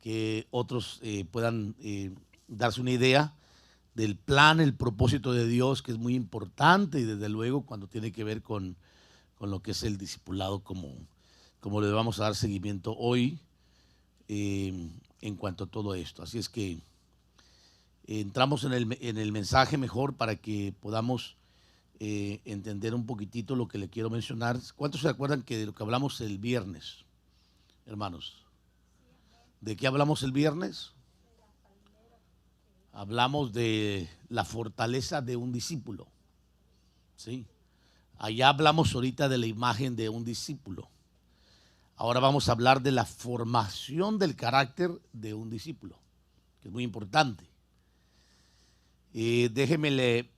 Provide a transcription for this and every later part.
que otros puedan darse una idea del plan, el propósito de Dios, que es muy importante, y desde luego cuando tiene que ver con lo que es el discipulado, como le vamos a dar seguimiento hoy en cuanto a todo esto. Así es que entramos en el mensaje mejor para que podamos entender un poquitito lo que le quiero mencionar. ¿Cuántos se acuerdan que de lo que hablamos el viernes, hermanos? ¿De qué hablamos el viernes? Hablamos de la fortaleza de un discípulo, ¿sí? Allá hablamos ahorita de la imagen de un discípulo. Ahora vamos a hablar de la formación del carácter de un discípulo, que es muy importante. Déjeme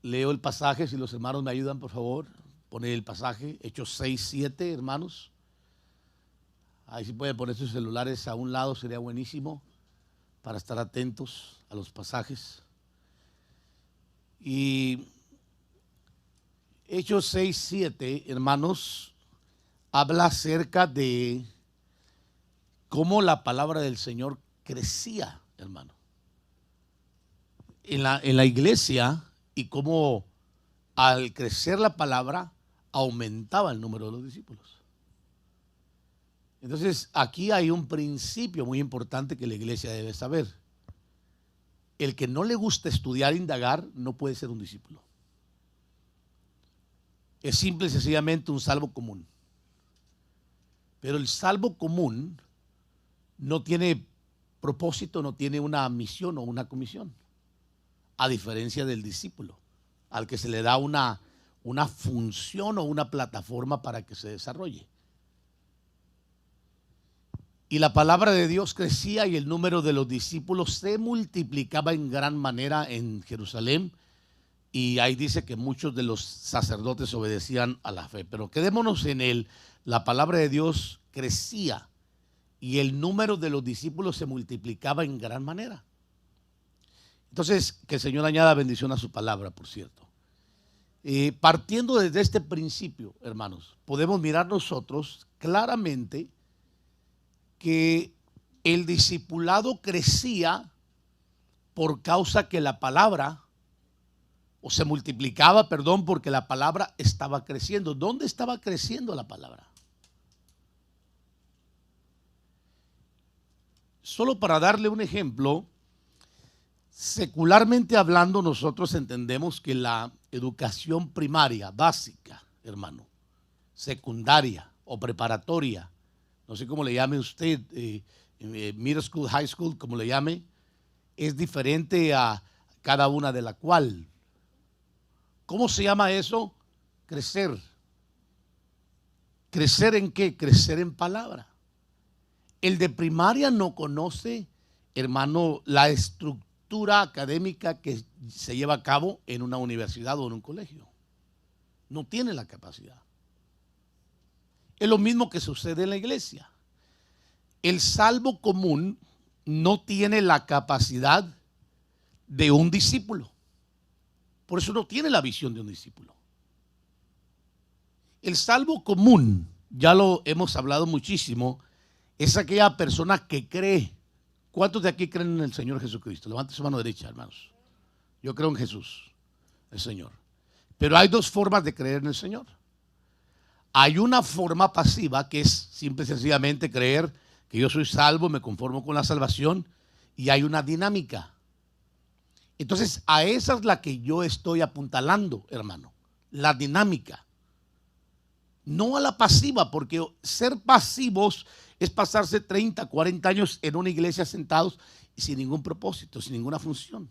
leo el pasaje, si los hermanos me ayudan, por favor. Poner el pasaje, Hechos 6:7, hermanos. Ahí si pueden poner sus celulares a un lado, sería buenísimo para estar atentos a los pasajes. Y Hechos 6:7, hermanos, habla acerca de cómo la palabra del Señor crecía, hermano, en la iglesia, y cómo al crecer la palabra aumentaba el número de los discípulos. Entonces, aquí hay un principio muy importante que la iglesia debe saber. El que no le gusta estudiar e indagar no puede ser un discípulo. Es simple y sencillamente un salvo común. Pero el salvo común no tiene propósito, no tiene una misión o una comisión, a diferencia del discípulo, al que se le da una función o una plataforma para que se desarrolle. Y la palabra de Dios crecía y el número de los discípulos se multiplicaba en gran manera en Jerusalén. Y ahí dice que muchos de los sacerdotes obedecían a la fe. Pero quedémonos en la palabra de Dios crecía y el número de los discípulos se multiplicaba en gran manera. Entonces, que el Señor añada bendición a su palabra, por cierto. Partiendo desde este principio, hermanos, podemos mirar nosotros claramente que el discipulado crecía por causa que la palabra, o se multiplicaba, perdón, porque la palabra estaba creciendo. ¿Dónde estaba creciendo la palabra? Solo para darle un ejemplo, secularmente hablando, nosotros entendemos que la educación primaria, básica, hermano, secundaria o preparatoria, no sé cómo le llame usted, middle school, high school, como le llame, es diferente a cada una de la cual. ¿Cómo se llama eso? Crecer. ¿Crecer en qué? Crecer en palabra. El de primaria no conoce, hermano, la estructura académica que se lleva a cabo en una universidad o en un colegio. No tiene la capacidad. Es lo mismo que sucede en la iglesia. El salvo común no tiene la capacidad de un discípulo. Por eso no tiene la visión de un discípulo. El salvo común, ya lo hemos hablado muchísimo, es aquella persona que cree. ¿Cuántos de aquí creen en el Señor Jesucristo? Levante su mano derecha, hermanos. Yo creo en Jesús, el Señor. Pero hay dos formas de creer en el Señor. Hay una forma pasiva, que es simple y sencillamente creer que yo soy salvo, me conformo con la salvación, y hay una dinámica. Entonces, a esa es la que yo estoy apuntalando, hermano, la dinámica. No a la pasiva, porque ser pasivos es pasarse 30, 40 años en una iglesia sentados y sin ningún propósito, sin ninguna función.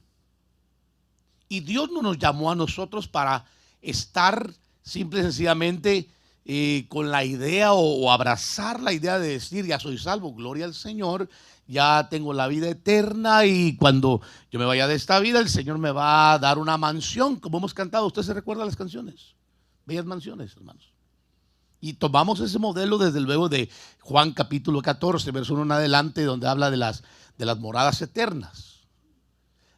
Y Dios no nos llamó a nosotros para estar simple y sencillamente con la idea o abrazar la idea de decir, ya soy salvo, gloria al Señor, ya tengo la vida eterna y cuando yo me vaya de esta vida el Señor me va a dar una mansión, como hemos cantado. ¿Usted se recuerda las canciones? Bellas mansiones, hermanos. Y tomamos ese modelo desde luego de Juan capítulo 14, verso 1 en adelante, donde habla de las moradas eternas.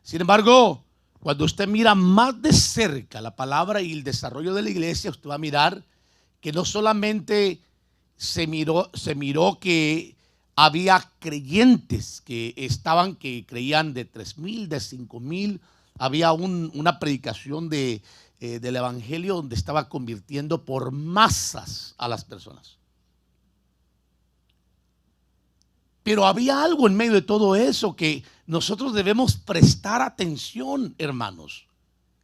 Sin embargo, cuando usted mira más de cerca la palabra y el desarrollo de la iglesia, usted va a mirar que no solamente se miró que había creyentes que creían de 3,000, de 5,000. Había una predicación del evangelio donde estaba convirtiendo por masas a las personas. Pero había algo en medio de todo eso que nosotros debemos prestar atención, hermanos: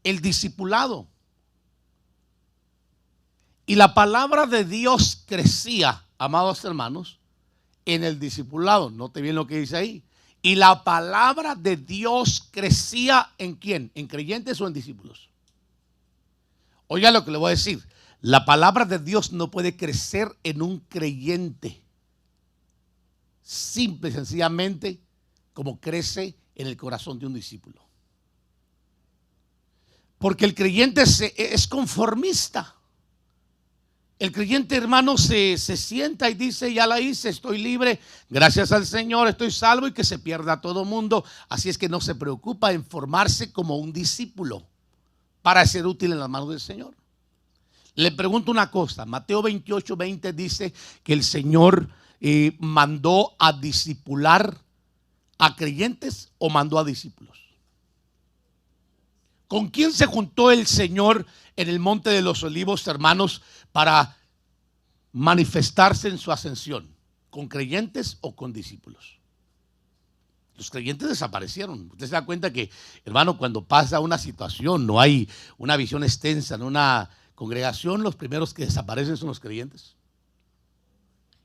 el discipulado. Y la palabra de Dios crecía, amados hermanos, en el discipulado. Note bien lo que dice ahí. Y la palabra de Dios crecía ¿en quién? ¿En creyentes o en discípulos? Oiga lo que le voy a decir. La palabra de Dios no puede crecer en un creyente, simple y sencillamente como crece en el corazón de un discípulo. Porque el creyente es conformista. El creyente, hermano, se sienta y dice: ya la hice, estoy libre, gracias al Señor, estoy salvo, y que se pierda todo mundo. Así es que no se preocupa en formarse como un discípulo para ser útil en las manos del Señor. Le pregunto una cosa: Mateo 28:20 dice que el Señor mandó a discipular a creyentes o mandó a discípulos. ¿Con quién se juntó el Señor en el Monte de los Olivos, hermanos, para manifestarse en su ascensión? ¿Con creyentes o con discípulos? Los creyentes desaparecieron. Usted se da cuenta que, hermano, cuando pasa una situación, no hay una visión extensa en una congregación, los primeros que desaparecen son los creyentes.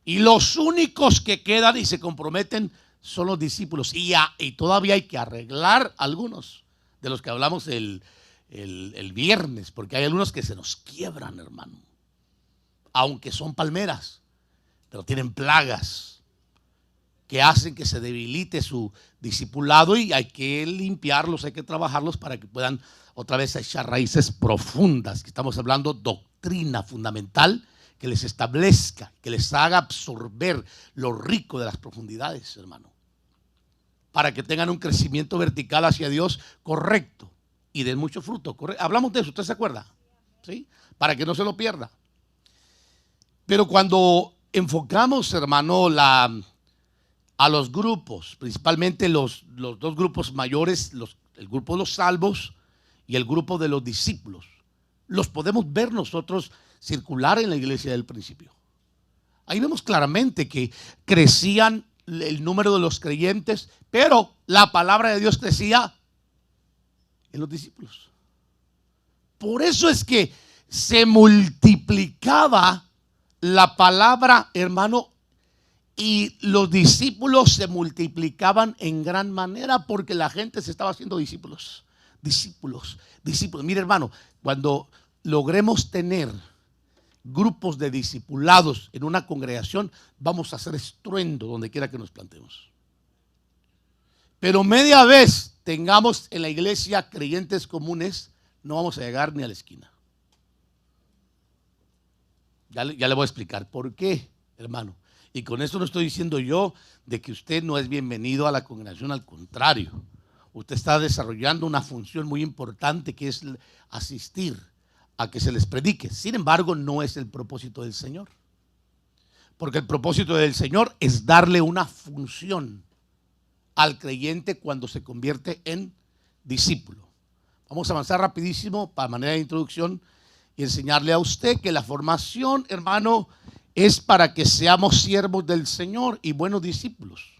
Y los únicos que quedan y se comprometen son los discípulos. Y todavía hay que arreglar algunos de los que hablamos el viernes, porque hay algunos que se nos quiebran, hermano, aunque son palmeras, pero tienen plagas que hacen que se debilite su discipulado, y hay que limpiarlos, hay que trabajarlos para que puedan otra vez echar raíces profundas. Que estamos hablando doctrina fundamental que les establezca, que les haga absorber lo rico de las profundidades, hermano, para que tengan un crecimiento vertical hacia Dios correcto y den mucho fruto. Hablamos de eso, ¿usted se acuerda? ¿Sí? Para que no se lo pierda. Pero cuando enfocamos, hermano, a los grupos, principalmente los dos grupos mayores, el grupo de los salvos y el grupo de los discípulos, los podemos ver nosotros circular en la iglesia del principio. Ahí vemos claramente que crecían el número de los creyentes, pero la palabra de Dios crecía en los discípulos. Por eso es que se multiplicaba la palabra, hermano, y los discípulos se multiplicaban en gran manera, porque la gente se estaba haciendo discípulos. Discípulos. Mire, hermano, cuando logremos tener grupos de discipulados en una congregación, vamos a hacer estruendo donde quiera que nos plantemos. Pero media vez tengamos en la iglesia creyentes comunes, no vamos a llegar ni a la esquina. Ya le voy a explicar por qué, hermano. Y con esto no estoy diciendo yo de que usted no es bienvenido a la congregación, al contrario. Usted está desarrollando una función muy importante, que es asistir a que se les predique. Sin embargo, no es el propósito del Señor. Porque el propósito del Señor es darle una función al creyente cuando se convierte en discípulo. Vamos a avanzar rapidísimo para manera de introducción y enseñarle a usted que la formación, hermano, es para que seamos siervos del Señor y buenos discípulos.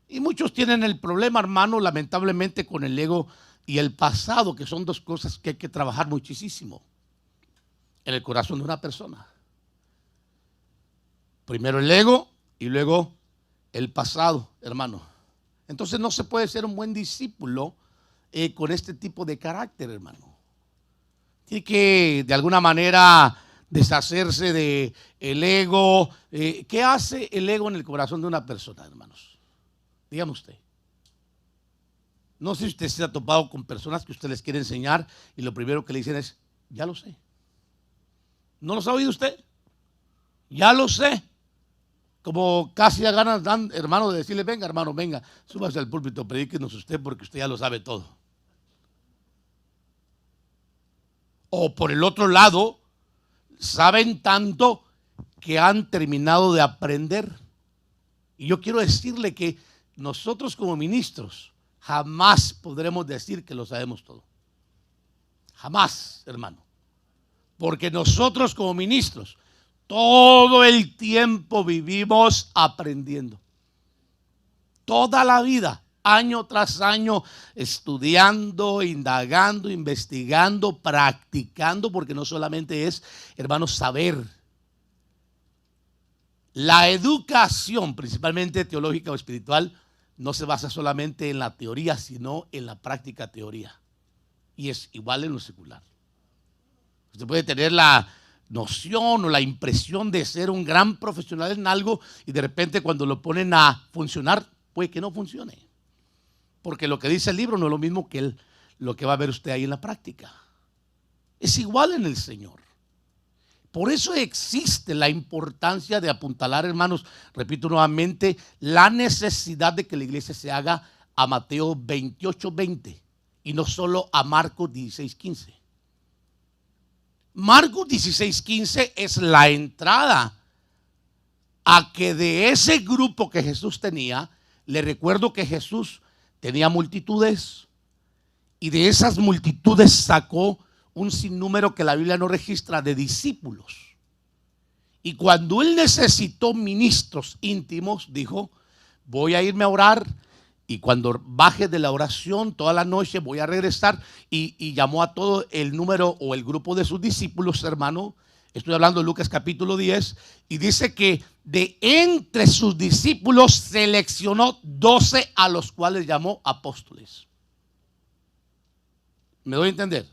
Y muchos tienen el problema, hermano, lamentablemente, con el ego y el pasado, que son dos cosas que hay que trabajar muchísimo en el corazón de una persona. Primero el ego y luego el pasado, hermano. Entonces no se puede ser un buen discípulo con este tipo de carácter, hermano. Tiene que de alguna manera deshacerse de el ego. ¿Qué hace el ego en el corazón de una persona, hermanos? Dígame usted. No sé si usted se ha topado con personas que usted les quiere enseñar y lo primero que le dicen es: ya lo sé. ¿No lo ha oído usted? Ya lo sé. Como casi a ganas dan, hermano, de decirle: venga, hermano, venga, súbase al púlpito, predíquenos usted, porque usted ya lo sabe todo. O por el otro lado, saben tanto que han terminado de aprender Y yo quiero decirle que nosotros como ministros jamás podremos decir que lo sabemos todo. Jamás, hermano. Porque nosotros como ministros todo el tiempo vivimos aprendiendo. Toda la vida, año tras año, estudiando, indagando, investigando, practicando, porque no solamente es, hermanos, saber. La educación, principalmente teológica o espiritual, no se basa solamente en la teoría, sino en la práctica teoría. Y es igual en lo secular. Usted puede tener la noción o la impresión de ser un gran profesional en algo y de repente cuando lo ponen a funcionar, puede que no funcione. Porque lo que dice el libro no es lo mismo que lo que va a ver usted ahí en la práctica. Es igual en el Señor. Por eso existe la importancia de apuntalar, hermanos, repito nuevamente, la necesidad de que la iglesia se haga a Mateo 28:20 y no solo a Marcos 16:15. Marcos 16:15 es la entrada a que de ese grupo que Jesús tenía, le recuerdo que Jesús tenía multitudes y de esas multitudes sacó un sinnúmero que la Biblia no registra de discípulos. Y cuando él necesitó ministros íntimos, dijo, voy a irme a orar y cuando baje de la oración toda la noche voy a regresar y llamó a todo el número o el grupo de sus discípulos, hermano. Estoy hablando de Lucas capítulo 10 y dice que de entre sus discípulos seleccionó 12 a los cuales llamó apóstoles. ¿Me doy a entender?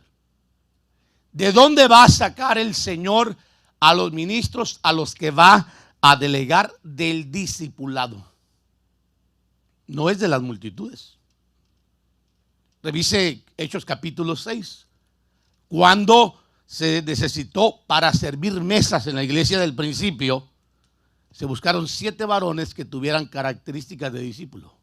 ¿De dónde va a sacar el Señor a los ministros a los que va a delegar? Del discipulado. No es de las multitudes. Revise Hechos capítulo 6. Cuando se necesitó para servir mesas en la iglesia del principio, se buscaron 7 varones que tuvieran características de discípulo.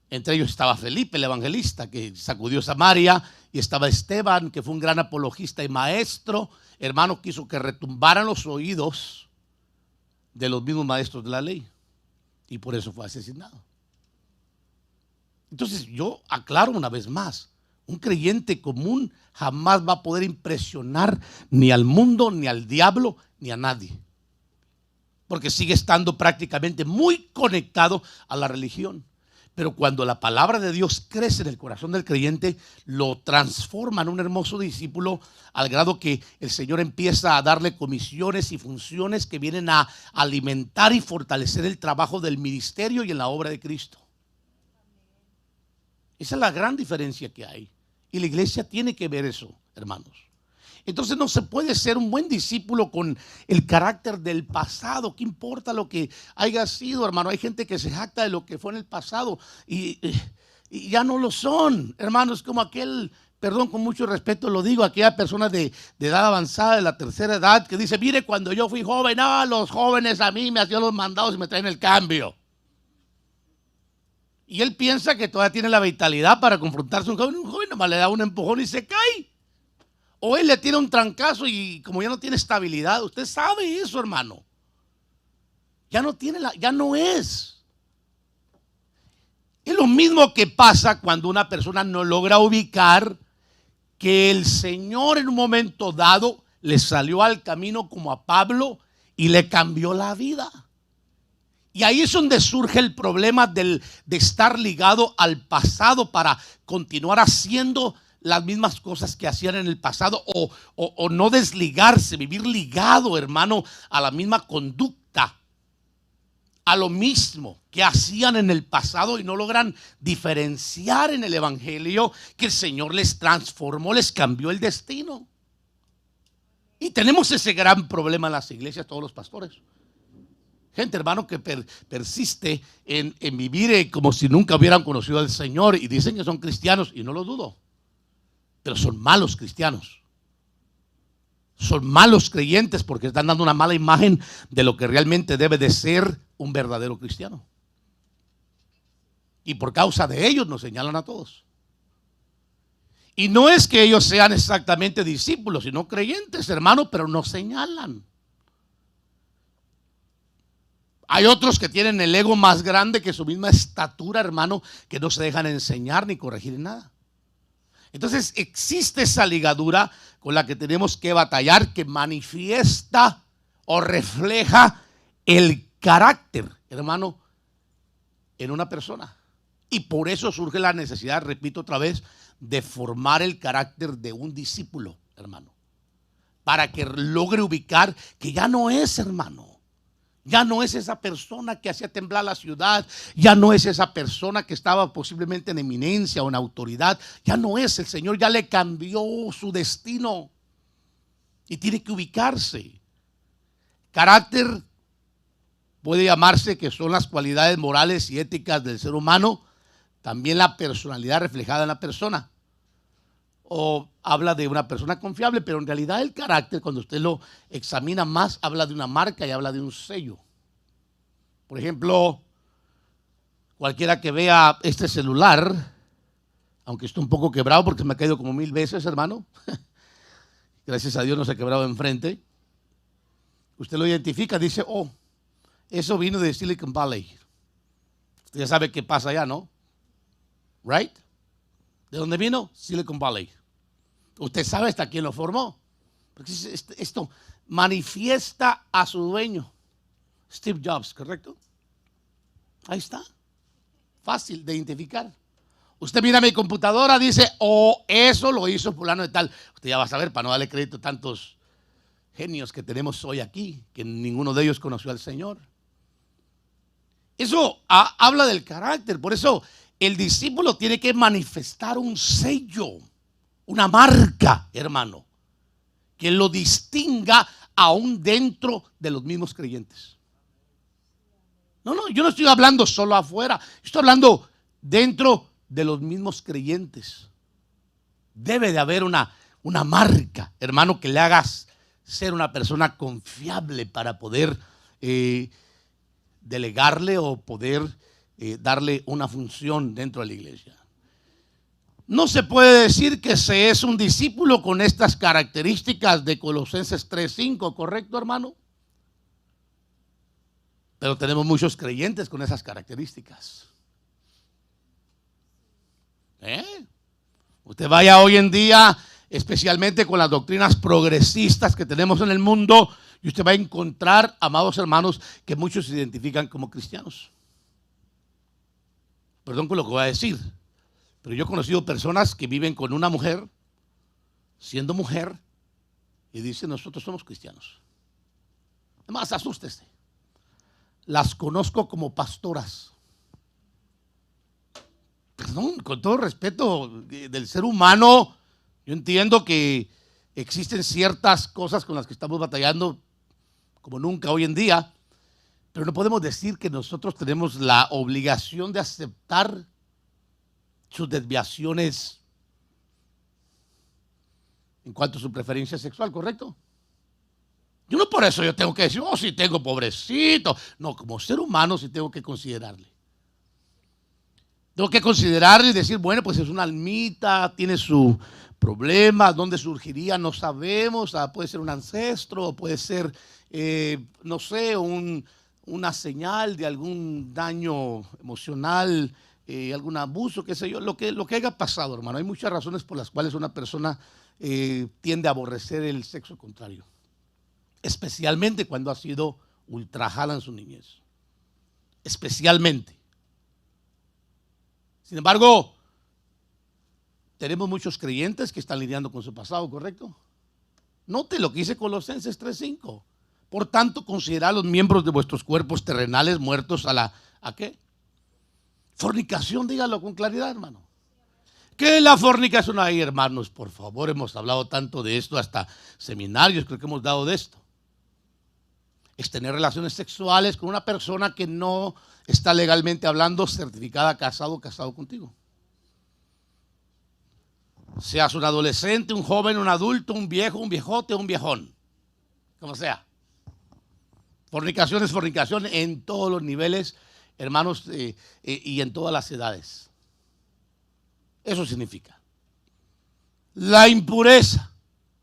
Entre ellos estaba Felipe, el evangelista, que sacudió Samaria, y estaba Esteban, que fue un gran apologista y maestro, hermano, que hizo que retumbaran los oídos de los mismos maestros de la ley, y por eso fue asesinado. Entonces yo aclaro una vez más, un creyente común jamás va a poder impresionar ni al mundo, ni al diablo, ni a nadie, porque sigue estando prácticamente muy conectado a la religión. Pero cuando la palabra de Dios crece en el corazón del creyente, lo transforma en un hermoso discípulo al grado que el Señor empieza a darle comisiones y funciones que vienen a alimentar y fortalecer el trabajo del ministerio y en la obra de Cristo. Esa es la gran diferencia que hay. Y la iglesia tiene que ver eso, hermanos. Entonces no se puede ser un buen discípulo con el carácter del pasado. ¿Qué importa lo que haya sido, hermano? Hay gente que se jacta de lo que fue en el pasado y ya no lo son, hermanos. Como aquel, perdón, con mucho respeto lo digo, aquella persona de edad avanzada, de la tercera edad, que dice, mire, cuando yo fui joven, los jóvenes a mí me hacían los mandados y me traen el cambio. Y él piensa que todavía tiene la vitalidad para confrontarse a un joven nomás le da un empujón y se cae. O él le tira un trancazo y como ya no tiene estabilidad, usted sabe eso, hermano. Ya no tiene ya no es. Es lo mismo que pasa cuando una persona no logra ubicar que el Señor en un momento dado le salió al camino como a Pablo y le cambió la vida. Y ahí es donde surge el problema de estar ligado al pasado para continuar haciendo las mismas cosas que hacían en el pasado o no desligarse, vivir ligado, hermano, a la misma conducta, a lo mismo que hacían en el pasado y no logran diferenciar en el evangelio que el Señor les transformó, les cambió el destino. Y tenemos ese gran problema en las iglesias, todos los pastores. Gente, hermano, que persiste en vivir como si nunca hubieran conocido al Señor y dicen que son cristianos y no lo dudo. Pero son malos cristianos. Son malos creyentes porque están dando una mala imagen de lo que realmente debe de ser un verdadero cristiano. Y por causa de ellos nos señalan a todos. Y no es que ellos sean exactamente discípulos, sino creyentes, hermano, pero nos señalan. Hay otros que tienen el ego más grande que su misma estatura, hermano, que no se dejan enseñar ni corregir en nada. Entonces existe esa ligadura con la que tenemos que batallar, que manifiesta o refleja el carácter, hermano, en una persona. Y por eso surge la necesidad, repito otra vez, de formar el carácter de un discípulo, hermano, para que logre ubicar que ya no es, hermano. Ya no es esa persona que hacía temblar la ciudad, ya no es esa persona que estaba posiblemente en eminencia o en autoridad, ya no es. El Señor ya le cambió su destino y tiene que ubicarse. Carácter puede llamarse que son las cualidades morales y éticas del ser humano, también la personalidad reflejada en la persona. O habla de una persona confiable, pero en realidad el carácter, cuando usted lo examina más, habla de una marca y habla de un sello. Por ejemplo, cualquiera que vea este celular, aunque esté un poco quebrado porque me ha caído como 1000 veces, hermano, gracias a Dios no se ha quebrado enfrente, usted lo identifica, dice, oh, eso vino de Silicon Valley. Usted ya sabe qué pasa allá, ¿no? Right? ¿De dónde vino? Silicon Valley. Usted sabe hasta quién lo formó. Porque esto manifiesta a su dueño, Steve Jobs, ¿correcto? Ahí está. Fácil de identificar. Usted mira mi computadora, dice, oh, eso lo hizo fulano de tal. Usted ya va a saber, para no darle crédito a tantos genios que tenemos hoy aquí, que ninguno de ellos conoció al Señor. Eso habla del carácter. Por eso el discípulo tiene que manifestar un sello, una marca, hermano, que lo distinga aún dentro de los mismos creyentes. No, yo no estoy hablando solo afuera, estoy hablando dentro de los mismos creyentes. Debe de haber una marca, hermano, que le hagas ser una persona confiable para poder delegarle o poder darle una función dentro de la iglesia. No se puede decir que se es un discípulo con estas características de Colosenses 3:5, ¿correcto, hermano? Pero tenemos muchos creyentes con esas características. Usted vaya hoy en día, especialmente con las doctrinas progresistas que tenemos en el mundo, y usted va a encontrar, amados hermanos, que muchos se identifican como cristianos. Perdón por lo que voy a decir, pero yo he conocido personas que viven con una mujer, siendo mujer, y dicen, nosotros somos cristianos. Además, asústese. Las conozco como pastoras. Perdón, con todo respeto del ser humano, yo entiendo que existen ciertas cosas con las que estamos batallando como nunca hoy en día, pero no podemos decir que nosotros tenemos la obligación de aceptar sus desviaciones en cuanto a su preferencia sexual, ¿correcto? Yo no por eso yo tengo que decir, oh, sí tengo pobrecito. No, como ser humano sí tengo que considerarle. Tengo que considerarle y decir, bueno, pues es una almita, tiene su problema, ¿dónde surgiría? No sabemos, puede ser un ancestro, puede ser, no sé, una señal de algún daño emocional, algún abuso, qué sé yo, lo que haya pasado, hermano. Hay muchas razones por las cuales una persona tiende a aborrecer el sexo contrario, especialmente cuando ha sido ultrajada en su niñez, especialmente. Sin embargo, tenemos muchos creyentes que están lidiando con su pasado, ¿correcto? Note lo que dice Colosenses 3:5. Por tanto, considerad los miembros de vuestros cuerpos terrenales muertos ¿a qué? Fornicación, dígalo con claridad, hermano. ¿Qué es la fornicación? Ay, hermanos, por favor, hemos hablado tanto de esto, hasta seminarios creo que hemos dado de esto. Es tener relaciones sexuales con una persona que no está legalmente hablando certificada casado contigo. Seas un adolescente, un joven, un adulto, un viejo, un viejote, un viejón, como sea. Fornicación es fornicación en todos los niveles, hermanos, y en todas las edades. Eso significa. La impureza.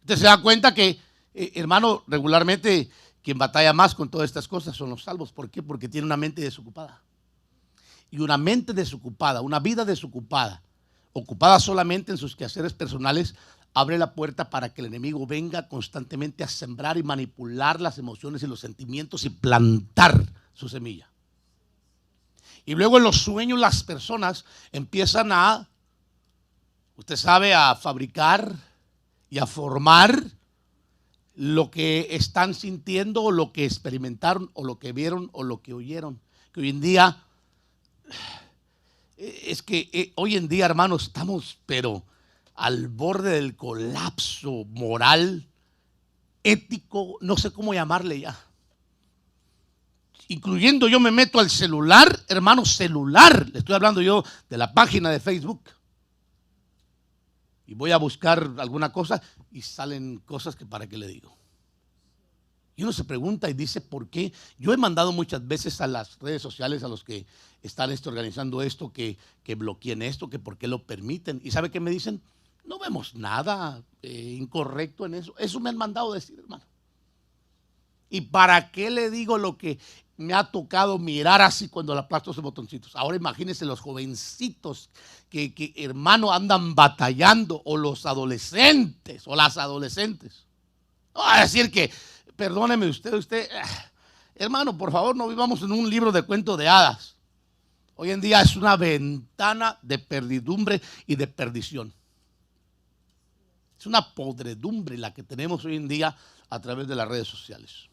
Usted se da cuenta que, hermano, regularmente quien batalla más con todas estas cosas son los salvos. ¿Por qué? Porque tiene una mente desocupada. Y una mente desocupada, una vida desocupada, ocupada solamente en sus quehaceres personales, abre la puerta para que el enemigo venga constantemente a sembrar y manipular las emociones y los sentimientos y plantar su semilla. Y luego en los sueños las personas empiezan a, usted sabe, a fabricar y a formar lo que están sintiendo o lo que experimentaron o lo que vieron o lo que oyeron. Que hoy en día, hoy en día, hermanos, estamos pero al borde del colapso moral, ético, no sé cómo llamarle ya. Incluyendo yo me meto al celular, hermano, celular. Le estoy hablando yo de la página de Facebook. Y voy a buscar alguna cosa y salen cosas que para qué le digo. Y uno se pregunta y dice, ¿por qué? Yo he mandado muchas veces a las redes sociales a los que están organizando esto, que bloqueen esto, que por qué lo permiten. ¿Y sabe qué me dicen? No vemos nada incorrecto en eso. Eso me han mandado decir, hermano. ¿Y para qué le digo lo que me ha tocado mirar así cuando le aplasto esos botoncitos? Ahora imagínense los jovencitos que hermano, andan batallando, o los adolescentes, o las adolescentes. No va a decir que, perdóneme usted, hermano, por favor, no vivamos en un libro de cuentos de hadas. Hoy en día es una ventana de perdidumbre y de perdición. Es una podredumbre la que tenemos hoy en día a través de las redes sociales.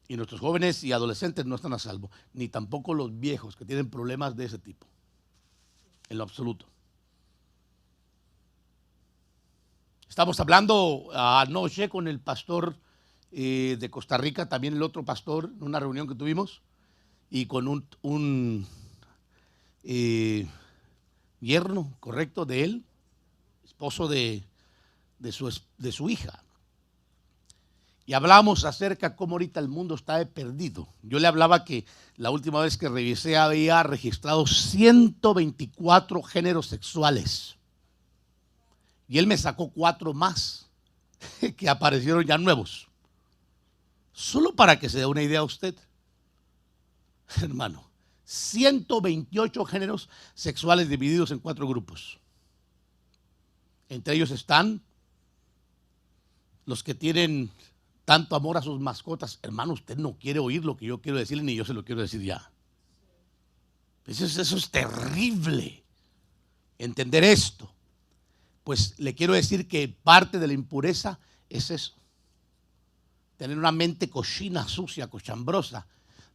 Y nuestros jóvenes y adolescentes no están a salvo, ni tampoco los viejos que tienen problemas de ese tipo, en lo absoluto. Estamos hablando anoche con el pastor de Costa Rica, también el otro pastor, en una reunión que tuvimos, y con un yerno, correcto, de él, esposo de su hija. Y hablamos acerca de cómo ahorita el mundo está perdido. Yo le hablaba que la última vez que revisé había registrado 124 géneros sexuales. Y él me sacó 4 más que aparecieron ya nuevos. Solo para que se dé una idea a usted, hermano. 128 géneros sexuales divididos en 4 grupos. Entre ellos están los que tienen tanto amor a sus mascotas. Hermano, usted no quiere oír lo que yo quiero decirle, ni yo se lo quiero decir ya. Eso es terrible, entender esto. Pues le quiero decir que parte de la impureza es eso. Tener una mente cochina, sucia, cochambrosa,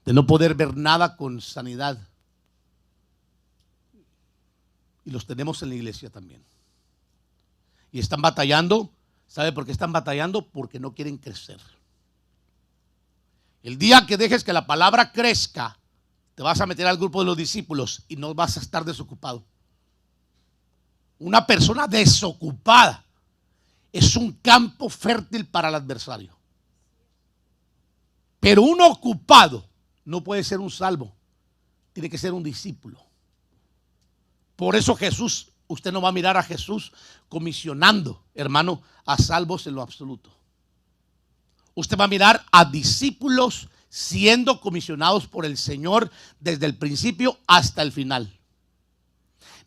de no poder ver nada con sanidad. Y los tenemos en la iglesia también. Y están batallando. ¿Sabe por qué están batallando? Porque no quieren crecer. El día que dejes que la palabra crezca, te vas a meter al grupo de los discípulos y no vas a estar desocupado. Una persona desocupada es un campo fértil para el adversario. Pero un ocupado no puede ser un salvo, tiene que ser un discípulo. Por eso Jesús, usted no va a mirar a Jesús comisionando, hermano, a salvos en lo absoluto. Usted va a mirar a discípulos siendo comisionados por el Señor desde el principio hasta el final.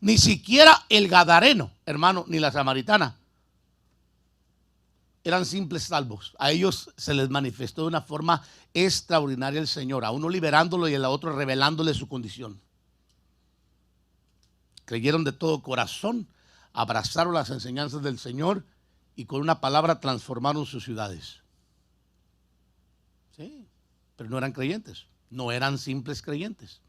Ni siquiera el gadareno, hermano, ni la samaritana eran simples salvos. A ellos se les manifestó de una forma extraordinaria el Señor, a uno liberándolo y a la otra revelándole su condición. Creyeron de todo corazón, abrazaron las enseñanzas del Señor y con una palabra transformaron sus ciudades. Sí, pero no eran creyentes, no eran simples creyentes.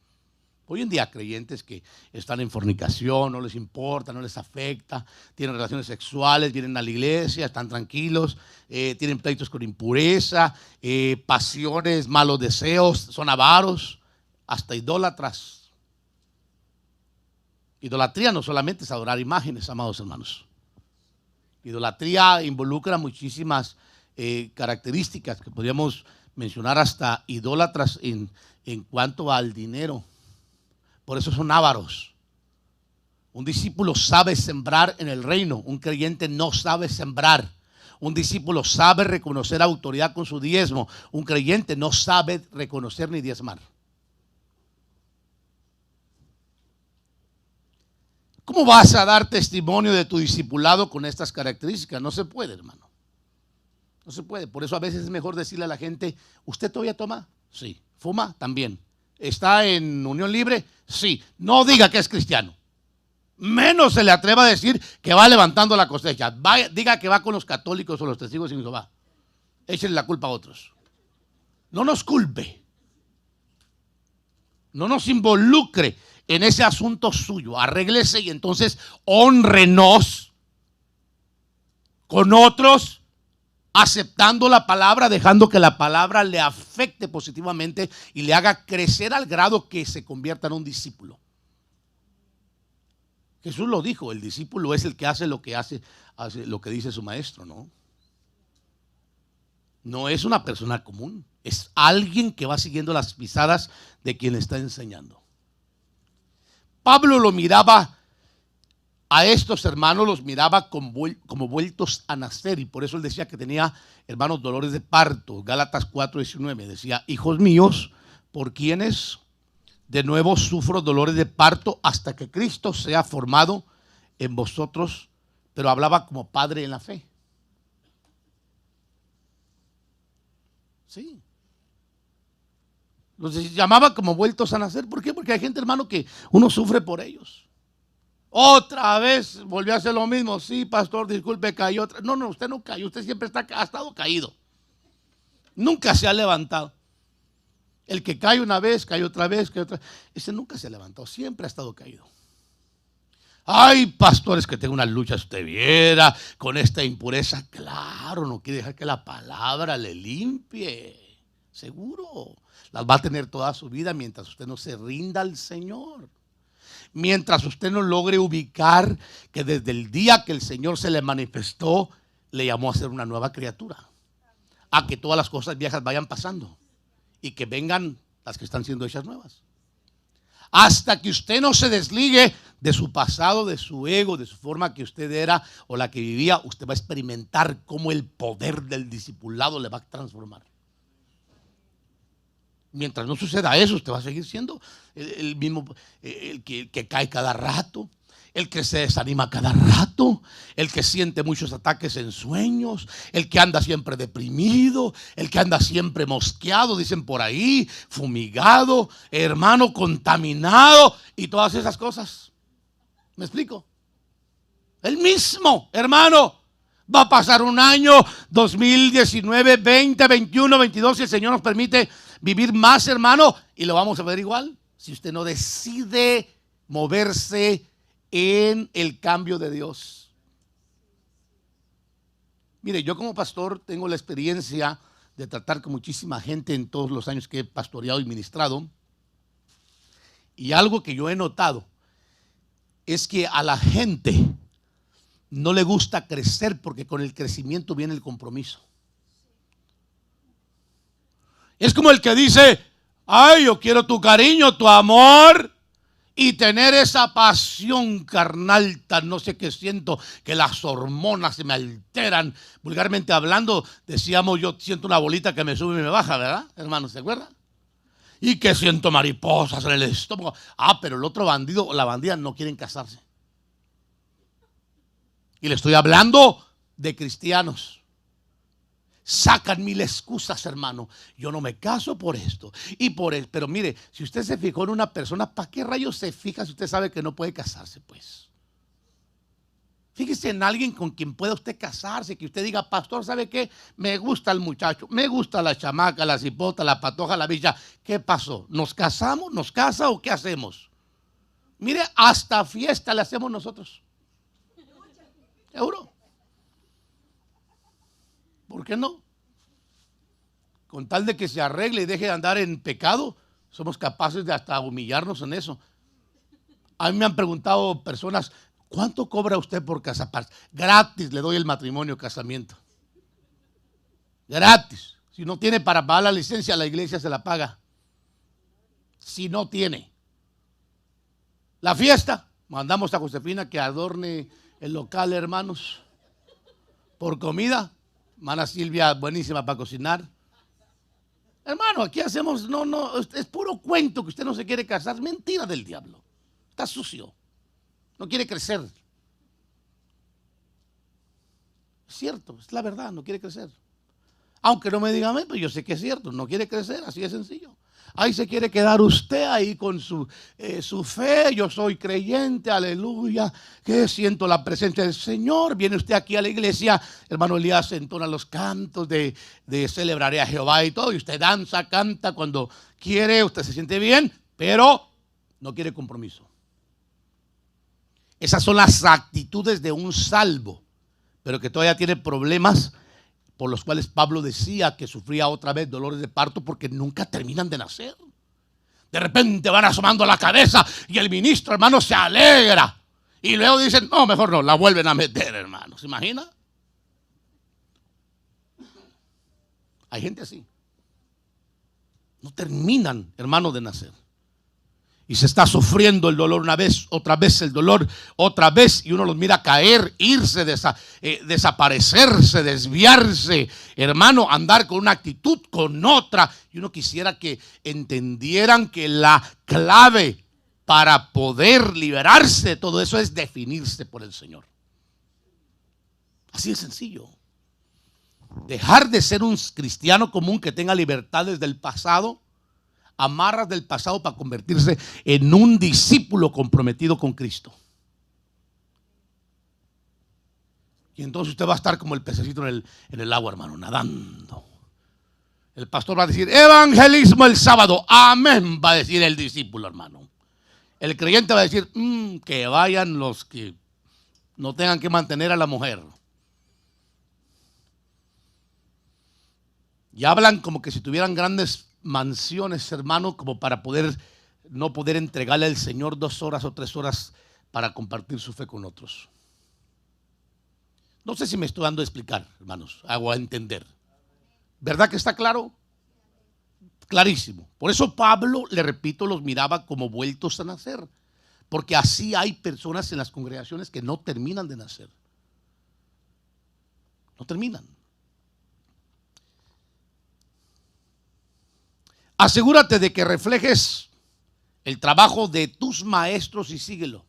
Hoy en día creyentes que están en fornicación, no les importa, no les afecta, tienen relaciones sexuales, vienen a la iglesia, están tranquilos, tienen pleitos con impureza, pasiones, malos deseos, son avaros, hasta idólatras. Idolatría no solamente es adorar imágenes, amados hermanos. Idolatría involucra muchísimas características que podríamos mencionar, hasta idólatras en cuanto al dinero. Por eso son ávaros. Un discípulo sabe sembrar en el reino, un creyente no sabe sembrar. Un discípulo sabe reconocer autoridad con su diezmo. Un creyente no sabe reconocer ni diezmar. ¿Cómo vas a dar testimonio de tu discipulado con estas características? No se puede, hermano. No se puede. Por eso a veces es mejor decirle a la gente, ¿usted todavía toma? Sí. ¿Fuma? También. ¿Está en unión libre? Sí. No diga que es cristiano. Menos se le atreva a decir que va levantando la cosecha. Diga que va con los católicos o los testigos de Jehová. Échenle la culpa a otros. No nos culpe. No nos involucre en ese asunto suyo. Arréglese y entonces honrenos con otros, aceptando la palabra, dejando que la palabra le afecte positivamente y le haga crecer al grado que se convierta en un discípulo. Jesús lo dijo, el discípulo es el que hace lo que lo que dice su maestro, ¿no? No es una persona común, es alguien que va siguiendo las pisadas de quien le está enseñando. Pablo lo miraba a estos hermanos, los miraba como vueltos a nacer, y por eso él decía que tenía, hermanos, dolores de parto. Gálatas 4:19 decía, hijos míos, por quienes de nuevo sufro dolores de parto hasta que Cristo sea formado en vosotros, pero hablaba como padre en la fe. Sí. Los llamaba como vueltos a nacer. ¿Por qué? Porque hay gente, hermano, que uno sufre por ellos. Otra vez volvió a hacer lo mismo. Sí, pastor, disculpe, cayó otra. No, usted no cayó. Usted siempre ha estado caído. Nunca se ha levantado. El que cae una vez, cae otra vez, cae otra vez. Ese nunca se ha levantado. Siempre ha estado caído. Ay, pastores, que tengo una lucha, usted viera, con esta impureza. Claro, no quiere dejar que la palabra le limpie. Seguro. Las va a tener toda su vida mientras usted no se rinda al Señor. Mientras usted no logre ubicar que desde el día que el Señor se le manifestó, le llamó a ser una nueva criatura. A que todas las cosas viejas vayan pasando y que vengan las que están siendo hechas nuevas. Hasta que usted no se desligue de su pasado, de su ego, de su forma que usted era o la que vivía, usted va a experimentar cómo el poder del discipulado le va a transformar. Mientras no suceda eso, usted va a seguir siendo el mismo, el que cae cada rato, el que se desanima cada rato, el que siente muchos ataques en sueños, el que anda siempre deprimido, el que anda siempre mosqueado, dicen por ahí, fumigado, hermano, contaminado y todas esas cosas. ¿Me explico? El mismo, hermano. Va a pasar un año, 2019, 20, 21, 22, si el Señor nos permite vivir más, hermano, y lo vamos a ver igual. Si usted no decide moverse en el cambio de Dios. Mire, yo como pastor tengo la experiencia de tratar con muchísima gente en todos los años que he pastoreado y ministrado. Y algo que yo he notado es que a la gente no le gusta crecer porque con el crecimiento viene el compromiso. Es como el que dice, ay, yo quiero tu cariño, tu amor y tener esa pasión carnal tan no sé qué siento, que las hormonas se me alteran. Vulgarmente hablando, decíamos, yo siento una bolita que me sube y me baja, ¿verdad, hermano? ¿Se acuerda? Y que siento mariposas en el estómago. Ah, pero el otro bandido o la bandida no quieren casarse. Y le estoy hablando de cristianos. Sacan mil excusas, hermano. Yo no me caso por esto y por esto. Pero mire, si usted se fijó en una persona, ¿para qué rayos se fija si usted sabe que no puede casarse? Pues fíjese en alguien con quien pueda usted casarse, que usted diga, pastor, ¿sabe qué? Me gusta el muchacho, me gusta la chamaca, la cipota, la patoja, la villa. ¿Qué pasó? ¿Nos casamos? ¿Nos casa o qué hacemos? Mire, hasta fiesta le hacemos nosotros. ¿Seguro? ¿Por qué no? Con tal de que se arregle y deje de andar en pecado, somos capaces de hasta humillarnos en eso. A mí me han preguntado personas, ¿cuánto cobra usted por casarse? Gratis le doy el matrimonio, casamiento. Gratis. Si no tiene para pagar la licencia, la iglesia se la paga. Si no tiene. La fiesta, mandamos a Josefina que adorne el local, hermanos. Por comida, Hermana Silvia, buenísima para cocinar. Hermano, aquí hacemos, no, es puro cuento que usted no se quiere casar. Mentira del diablo. Está sucio. No quiere crecer. Es cierto, es la verdad, no quiere crecer. Aunque no me diga a mí, pero yo sé que es cierto, no quiere crecer, así de sencillo. Ahí se quiere quedar usted ahí con su fe. Yo soy creyente, aleluya, que siento la presencia del Señor. Viene usted aquí a la iglesia, hermano Elías entona los cantos de celebraré a Jehová y todo. Y usted danza, canta cuando quiere, usted se siente bien, pero no quiere compromiso. Esas son las actitudes de un salvo, pero que todavía tiene problemas, por los cuales Pablo decía que sufría otra vez dolores de parto porque nunca terminan de nacer. De repente van asomando la cabeza y el ministro, hermano, se alegra. Y luego dicen, no, mejor no, la vuelven a meter, hermano. ¿Se imagina? Hay gente así. No terminan, hermano, de nacer. Y se está sufriendo el dolor una vez, otra vez el dolor, otra vez. Y uno los mira caer, irse, desaparecerse, desviarse. Hermano, andar con una actitud, con otra. Y uno quisiera que entendieran que la clave para poder liberarse de todo eso es definirse por el Señor. Así de sencillo. Dejar de ser un cristiano común que tenga libertades del pasado, amarras del pasado para convertirse en un discípulo comprometido con Cristo. Y entonces usted va a estar como el pececito en el agua, hermano, nadando. El pastor va a decir, evangelismo el sábado, amén, va a decir el discípulo, hermano. El creyente va a decir, que vayan los que no tengan que mantener a la mujer. Y hablan como que si tuvieran grandes mansiones, hermano, como para no poder entregarle al Señor 2 horas o 3 horas para compartir su fe con otros. No sé si me estoy dando a explicar, hermanos, hago a entender. ¿Verdad que está claro? Clarísimo. Por eso Pablo, le repito, los miraba como vueltos a nacer, porque así hay personas en las congregaciones que no terminan de nacer. No terminan. Asegúrate de que reflejes el trabajo de tus maestros y síguelo.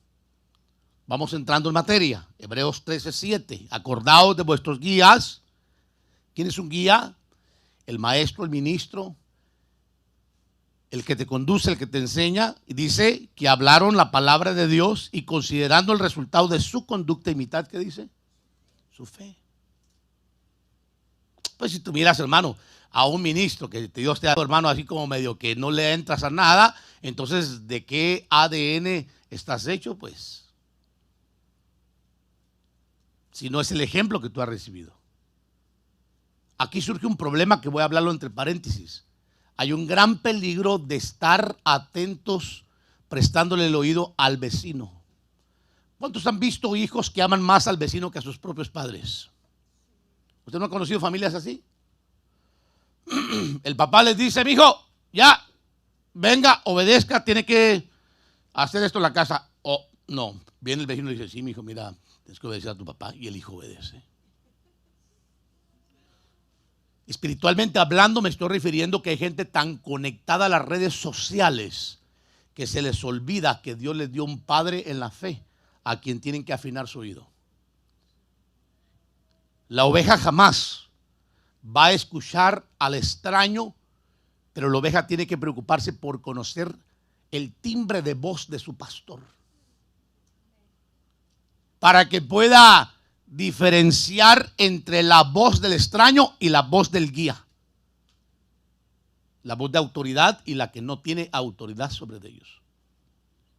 Vamos entrando en materia. Hebreos 13:7. Acordaos de vuestros guías. ¿Quién es un guía? El maestro, el ministro, el que te conduce, el que te enseña. Y dice que hablaron la palabra de Dios y considerando el resultado de su conducta, imitad, ¿qué dice? Su fe. Pues si tú miras, hermano, a un ministro que Dios te ha dado, hermano, así como medio que no le entras a nada, entonces, ¿de qué ADN estás hecho? Pues, si no es el ejemplo que tú has recibido. Aquí surge un problema que voy a hablarlo entre paréntesis. Hay un gran peligro de estar atentos, prestándole el oído al vecino. ¿Cuántos han visto hijos que aman más al vecino que a sus propios padres? ¿Usted no ha conocido familias así? El papá les dice, mijo, ya, venga, obedezca, tiene que hacer esto en la casa. O no, viene el vecino y dice, sí, mijo, mira, tienes que obedecer a tu papá. Y el hijo obedece. Espiritualmente hablando, me estoy refiriendo que hay gente tan conectada a las redes sociales que se les olvida que Dios les dio un padre en la fe a quien tienen que afinar su oído. La oveja jamás va a escuchar al extraño, pero la oveja tiene que preocuparse por conocer el timbre de voz de su pastor, para que pueda diferenciar entre la voz del extraño y la voz del guía, la voz de autoridad y la que no tiene autoridad sobre ellos,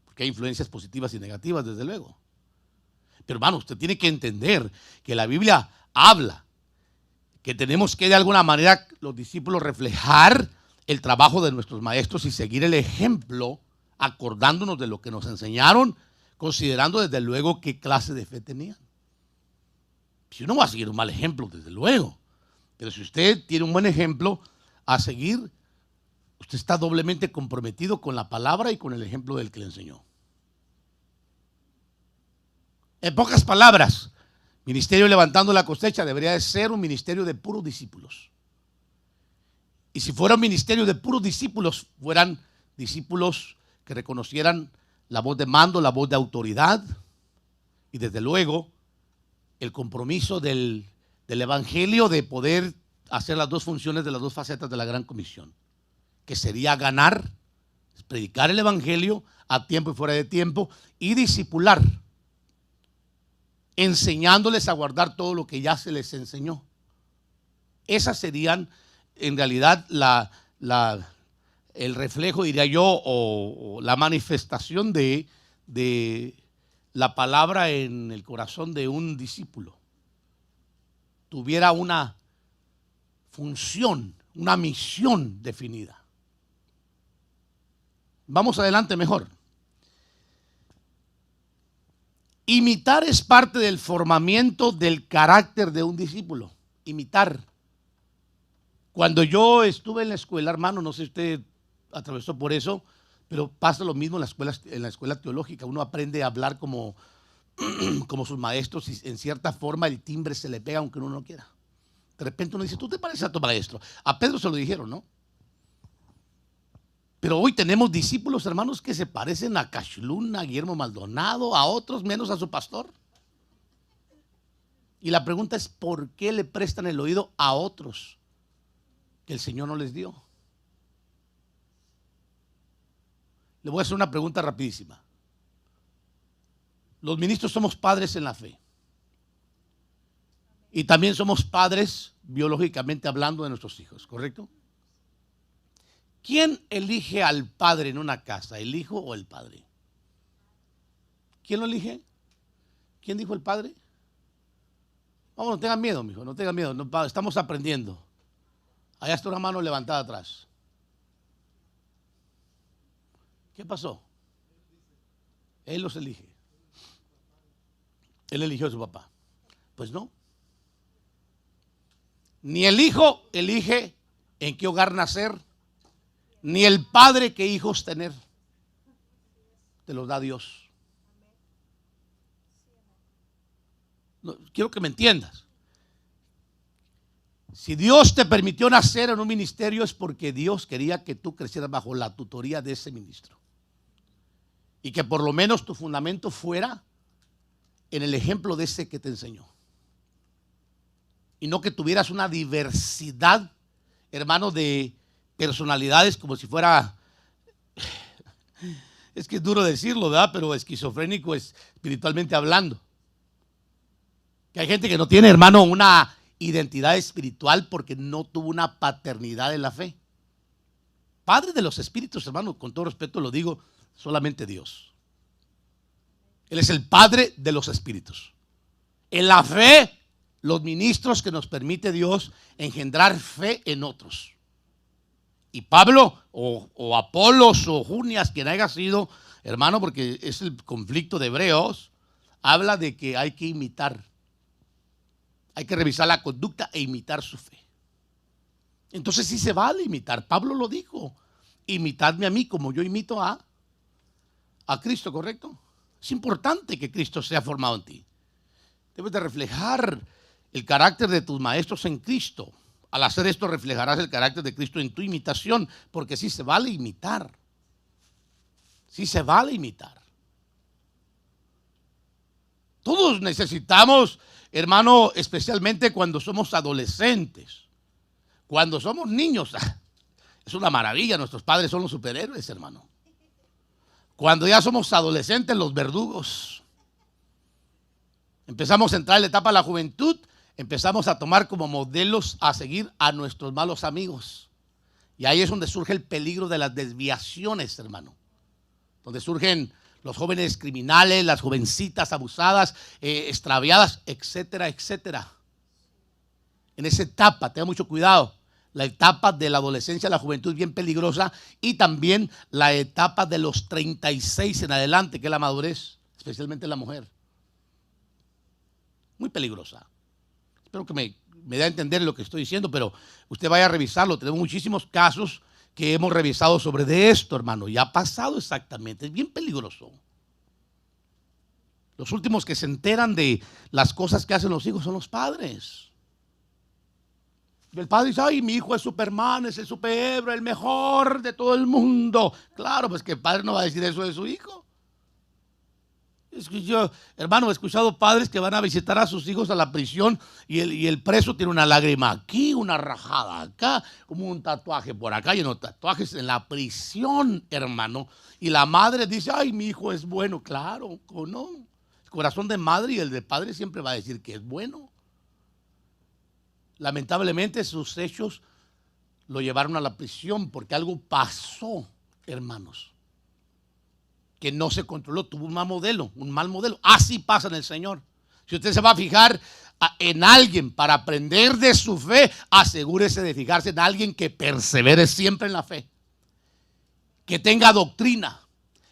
porque hay influencias positivas y negativas, desde luego. Pero hermano, usted tiene que entender que la Biblia habla que tenemos que de alguna manera los discípulos reflejar el trabajo de nuestros maestros y seguir el ejemplo, acordándonos de lo que nos enseñaron, considerando desde luego qué clase de fe tenían. Si uno va a seguir un mal ejemplo, desde luego, pero si usted tiene un buen ejemplo a seguir, usted está doblemente comprometido con la palabra y con el ejemplo del que le enseñó. En pocas palabras, Ministerio Levantando la Cosecha debería de ser un ministerio de puros discípulos. Y si fuera un ministerio de puros discípulos, fueran discípulos que reconocieran la voz de mando, la voz de autoridad y desde luego el compromiso del evangelio de poder hacer las dos funciones de las dos facetas de la gran comisión, que sería ganar, predicar el evangelio a tiempo y fuera de tiempo y discipular, enseñándoles a guardar todo lo que ya se les enseñó. Esas serían en realidad el reflejo, diría yo, o la manifestación de la palabra en el corazón de un discípulo. Tuviera una función, una misión definida. Vamos adelante mejor. Imitar es parte del formamiento del carácter de un discípulo. Imitar. Cuando yo estuve en la escuela, hermano, no sé si usted atravesó por eso, pero pasa lo mismo en la escuela teológica. Uno aprende a hablar como sus maestros y en cierta forma el timbre se le pega aunque uno no quiera. De repente uno dice, tú te pareces a tu maestro. A Pedro se lo dijeron, ¿no? Pero hoy tenemos discípulos, hermanos, que se parecen a Cashlun, a Guillermo Maldonado, a otros menos a su pastor. Y la pregunta es, ¿por qué le prestan el oído a otros que el Señor no les dio? Le voy a hacer una pregunta rapidísima. Los ministros somos padres en la fe. Y también somos padres biológicamente hablando de nuestros hijos, ¿correcto? ¿Quién elige al padre en una casa? ¿El hijo o el padre? ¿Quién lo elige? ¿Quién dijo el padre? Vamos, no tengan miedo, mijo, no tengan miedo, estamos aprendiendo. Allá está una mano levantada atrás. ¿Qué pasó? Él los elige. Él eligió a su papá. Pues no. Ni el hijo elige en qué hogar nacer, ni el padre qué hijos tener. Te los da Dios. No, quiero que me entiendas. Si Dios te permitió nacer en un ministerio es porque Dios quería que tú crecieras bajo la tutoría de ese ministro. Y que por lo menos tu fundamento fuera en el ejemplo de ese que te enseñó. Y no que tuvieras una diversidad, hermano, de personalidades como si fuera, es que es duro decirlo, ¿verdad? Pero esquizofrénico es espiritualmente hablando. Que hay gente que no tiene, hermano, una identidad espiritual porque no tuvo una paternidad en la fe. Padre de los espíritus, hermano, con todo respeto lo digo, solamente Dios. Él es el Padre de los espíritus. En la fe, los ministros que nos permite Dios engendrar fe en otros. Y Pablo o Apolos o Junias, quien haya sido, hermano, porque es el conflicto de Hebreos, habla de que hay que imitar. Hay que revisar la conducta e imitar su fe. Entonces sí se vale imitar. Pablo lo dijo. Imitadme a mí como yo imito a Cristo, ¿correcto? Es importante que Cristo sea formado en ti. Debes de reflejar el carácter de tus maestros en Cristo. Al hacer esto reflejarás el carácter de Cristo en tu imitación, porque sí se vale imitar. Sí se vale imitar. Todos necesitamos, hermano, especialmente cuando somos adolescentes. Cuando somos niños, es una maravilla, nuestros padres son los superhéroes, hermano. Cuando ya somos adolescentes, los verdugos. Empezamos a entrar en la etapa de la juventud, empezamos a tomar como modelos a seguir a nuestros malos amigos. Y ahí es donde surge el peligro de las desviaciones, hermano. Donde surgen los jóvenes criminales, las jovencitas abusadas, extraviadas, etcétera, etcétera. En esa etapa, tenga mucho cuidado. La etapa de la adolescencia, la juventud es bien peligrosa, y también la etapa de los 36 en adelante, que es la madurez, especialmente la mujer. Muy peligrosa. Espero que me dé a entender lo que estoy diciendo, pero usted vaya a revisarlo. Tenemos muchísimos casos que hemos revisado sobre de esto, hermano. Y ha pasado exactamente. Es bien peligroso. Los últimos que se enteran de las cosas que hacen los hijos son los padres. Y el padre dice, ay, mi hijo es Superman, es el superhéroe, el mejor de todo el mundo. Claro, pues que el padre no va a decir eso de su hijo. Es que yo, hermano, he escuchado padres que van a visitar a sus hijos a la prisión y el preso tiene una lágrima aquí, una rajada acá, como un tatuaje por acá, lleno de tatuajes en la prisión, hermano. Y la madre dice, ay, mi hijo es bueno. Claro, ¿o no? El corazón de madre y el de padre siempre va a decir que es bueno. Lamentablemente sus hechos lo llevaron a la prisión porque algo pasó, hermanos, que no se controló, tuvo un mal modelo. Así pasa en el Señor. Si usted se va a fijar en alguien para aprender de su fe, asegúrese de fijarse en alguien que persevere siempre en la fe, que tenga doctrina,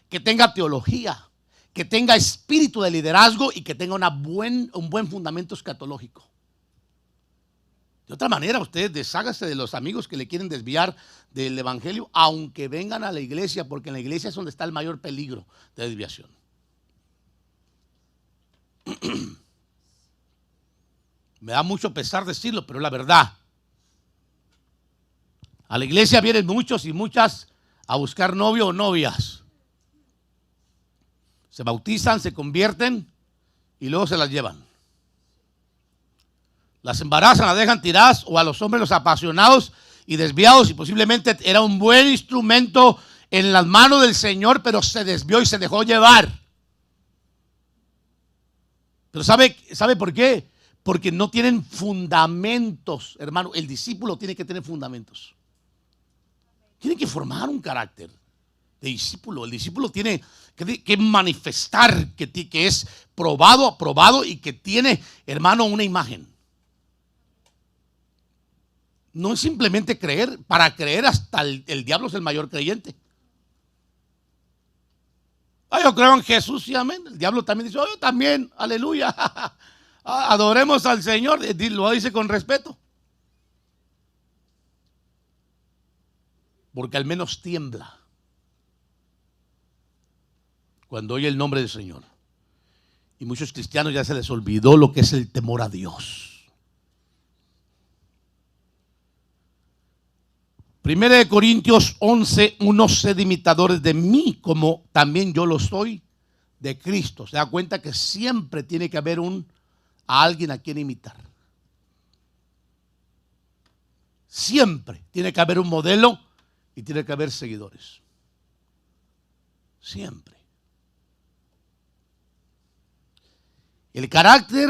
que tenga teología, que tenga espíritu de liderazgo y que tenga un buen fundamento escatológico. De otra manera, usted deshágase de los amigos que le quieren desviar del evangelio, aunque vengan a la iglesia, porque en la iglesia es donde está el mayor peligro de desviación. Me da mucho pesar decirlo, pero es la verdad. A la iglesia vienen muchos y muchas a buscar novio o novias. Se bautizan, se convierten y luego se las llevan. Las embarazan, las dejan tiradas, o a los hombres los apasionados y desviados, y posiblemente era un buen instrumento en las manos del Señor, pero se desvió y se dejó llevar. Pero ¿sabe por qué? Porque no tienen fundamentos, hermano. El discípulo tiene que tener fundamentos. Tiene que formar un carácter de discípulo. El discípulo tiene que manifestar que es probado, aprobado y que tiene, hermano, una imagen. No es simplemente creer. Para creer hasta el diablo es el mayor creyente. Yo creo en Jesús y amén. El diablo también dice, yo también, aleluya. Adoremos al Señor. Lo dice con respeto. Porque al menos tiembla cuando oye el nombre del Señor. Y muchos cristianos ya se les olvidó lo que es el temor a Dios. 1 Corintios 11, sed imitadores de mí, como también yo lo soy de Cristo. Se da cuenta que siempre tiene que haber a alguien a quien imitar. Siempre tiene que haber un modelo y tiene que haber seguidores. Siempre. El carácter